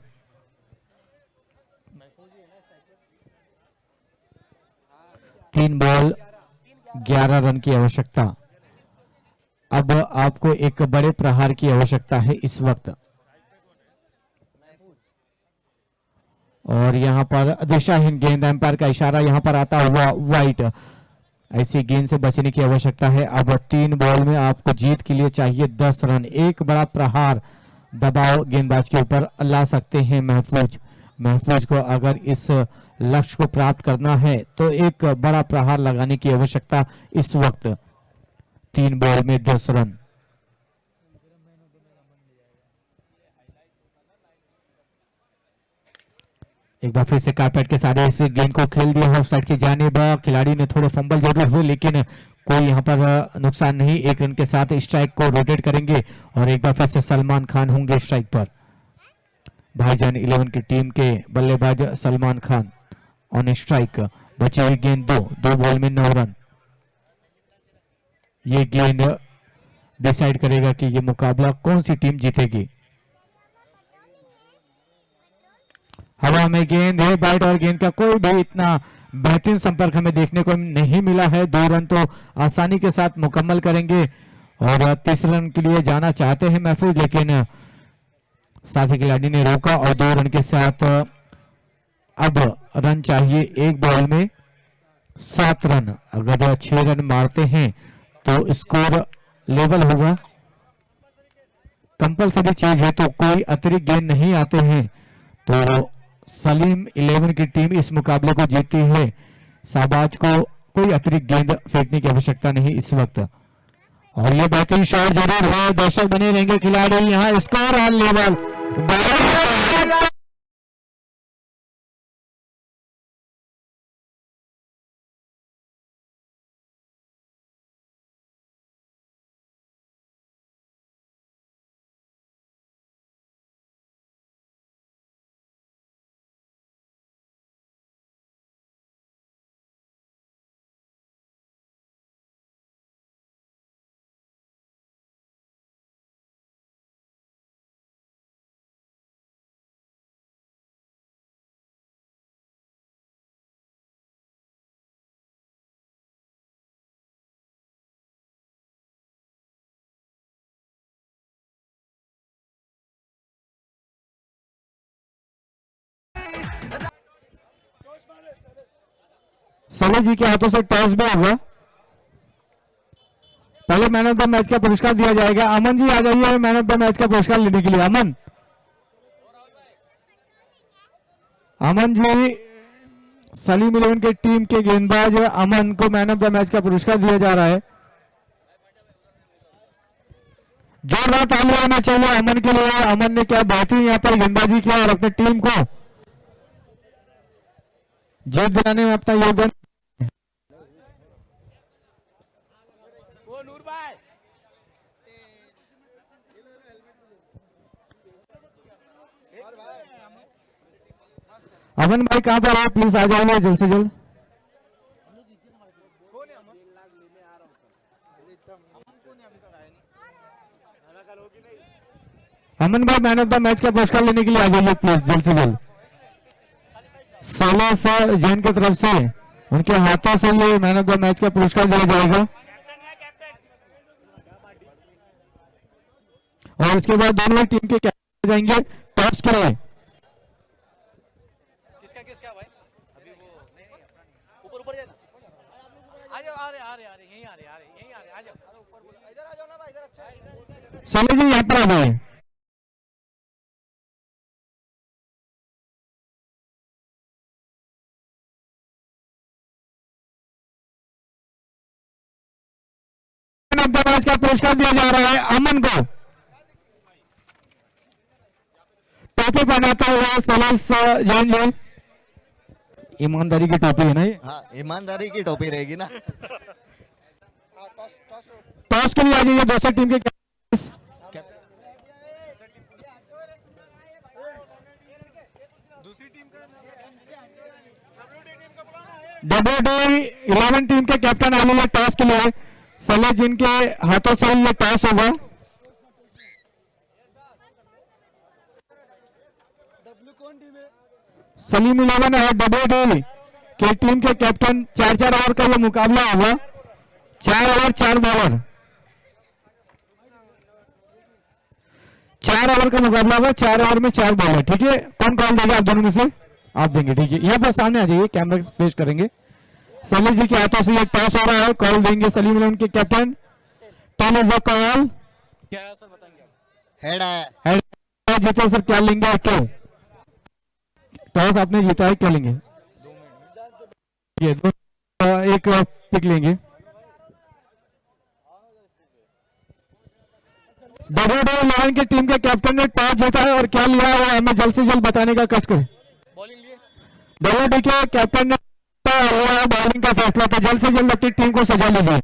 तीन बॉल 11 रन की आवश्यकता। अब आपको एक बड़े प्रहार की आवश्यकता है इस वक्त। और यहां पर दिशाहीन गेंद, एम्पायर का इशारा यहां पर आता हुआ वाइट। ऐसी गेंद से बचने की आवश्यकता है। अब 3 बॉल में आपको जीत के लिए चाहिए 10 रन। एक बड़ा प्रहार दबाव गेंदबाज के ऊपर ला सकते हैं महफूज। महफूज को अगर इस लक्ष्य को प्राप्त करना है तो एक बड़ा प्रहार लगाने की आवश्यकता इस वक्त। 3 बॉल में 10 रन। एक बार फिर से कारपेट के सारे इस गेंद को खेल दिया ऑफ साइड की जानिब। खिलाड़ी ने थोड़े फंबल जरूर हुए लेकिन कोई यहाँ पर नुकसान नहीं। 1 रन के साथ स्ट्राइक को रोटेट करेंगे और एक बार फिर से सलमान खान होंगे स्ट्राइक पर। भाईजान 11 की टीम के बल्लेबाज सलमान खान ऑन स्ट्राइक। बची हुई गेंद 2 बॉल में 9 रन। ये गेंद डिसाइड करेगा कि ये मुकाबला कौन सी टीम जीतेगी। हवा में गेंद है, बैट और गेंद का कोई भी इतना बेहतरीन संपर्क हमें देखने को नहीं मिला है। 2 रन तो आसानी के साथ मुकम्मल करेंगे और तीसरे रन के लिए जाना चाहते हैं महफूज लेकिन साथी खिलाड़ी ने रोका और 2 रन के साथ अब रन चाहिए। 1 बॉल में 7 रन। अगर 6 रन मारते हैं तो स्कोर लेवल होगा। कंपलसरी चीज है तो कोई अतिरिक्त गेंद नहीं आते हैं तो सलीम 11 की टीम इस मुकाबले को जीतती है। शाहबाज को कोई अतिरिक्त गेंद फेंकने की आवश्यकता नहीं इस वक्त। और ये बेहतरीन शॉट जरूर है, दर्शक बने रहेंगे। खिलाड़ी यहाँ स्कोर ऑन लेवल। सले जी के हाथों से टॉस भी होगा। पहले मैन ऑफ द मैच का पुरस्कार दिया जाएगा। अमन जी आ जाइए मैन ऑफ द मैच का पुरस्कार लेने के लिए। अमन जी, सलीम 11 के टीम के गेंदबाज अमन को मैन ऑफ द मैच का पुरस्कार दिया जा रहा है। जोरदार तालियां होना चाहिए अमन के लिए। अमन ने क्या बेहतरीन यहाँ पर गेंदबाजी किया और अपनी टीम को जीत दिलाने में अपना योगदान। अमन भाई कहां पर आप प्लीज आ जाइए जल्द से जल्द। अमन भाई मैन ऑफ द मैच का पुरस्कार लेने के लिए आ जाइए प्लीज जल्द से जल्द। साला सर जैन की तरफ से उनके हाथों से ये मैन ऑफ द मैच का पुरस्कार दिया जाएगा और इसके बाद दोनों टीम के कैप्टन जाएंगे टॉस के लिए। किसका किसका भाई अभी वो नहीं ऊपर ऊपर जाना आ जाओ आ रहे यहीं आ रहे आ जाओ ऊपर इधर आ जाओ ना भाई इधर अच्छा है। साले जी यहाँ पर आ जाइए। मैन ऑफ द मैच का पुरस्कार दिया जा रहा है अमन को। टोपी पहनाता हुआ सलस जैन जी, ईमानदारी की टोपी है ना ये। हाँ, ईमानदारी की टोपी रहेगी ना। टॉस के लिए आ जाइए दूसरी टीम के कैप्टन। दूसरी टीम का WD11 टीम के कैप्टन आ जाइए टॉस के लिए। सले जिनके हाथों से ये टॉस होगा। डब्ल्यू कौन टीम है? सलीम 11 है WD के टीम के कैप्टन। 4-4 ओवर का ये मुकाबला होगा। 4 ओवर 4 बॉलर, 4 ओवर का मुकाबला होगा। 4 ओवर में 4 बॉलर। ठीक है, कौन कॉल देगा आप दोनों में से? आप देंगे। ठीक है, यहाँ पर सामने आ जाइए, कैमरा फेस करेंगे। सलीम जी के हाथों से ये टॉस हो रहा है, कॉल देंगे सलीम 11 के captain. Tail is a call. क्या है सर बताएंगे आप? हेड है। हेड जीते सर, क्या लेंगे? क्या टॉस आपने जीता है, क्या लेंगे? ये एक पिक लेंगे। WD11 की टीम के कैप्टन ने टॉस जीता है और क्या लिया है हमें जल्द से जल्द बताने का कष्ट करें। बॉलिंग लिए WD के कैप्टन ने लिया बॉलिंग का फैसला, तो जल्द से जल्द अपनी टीम को सजा लीजिए।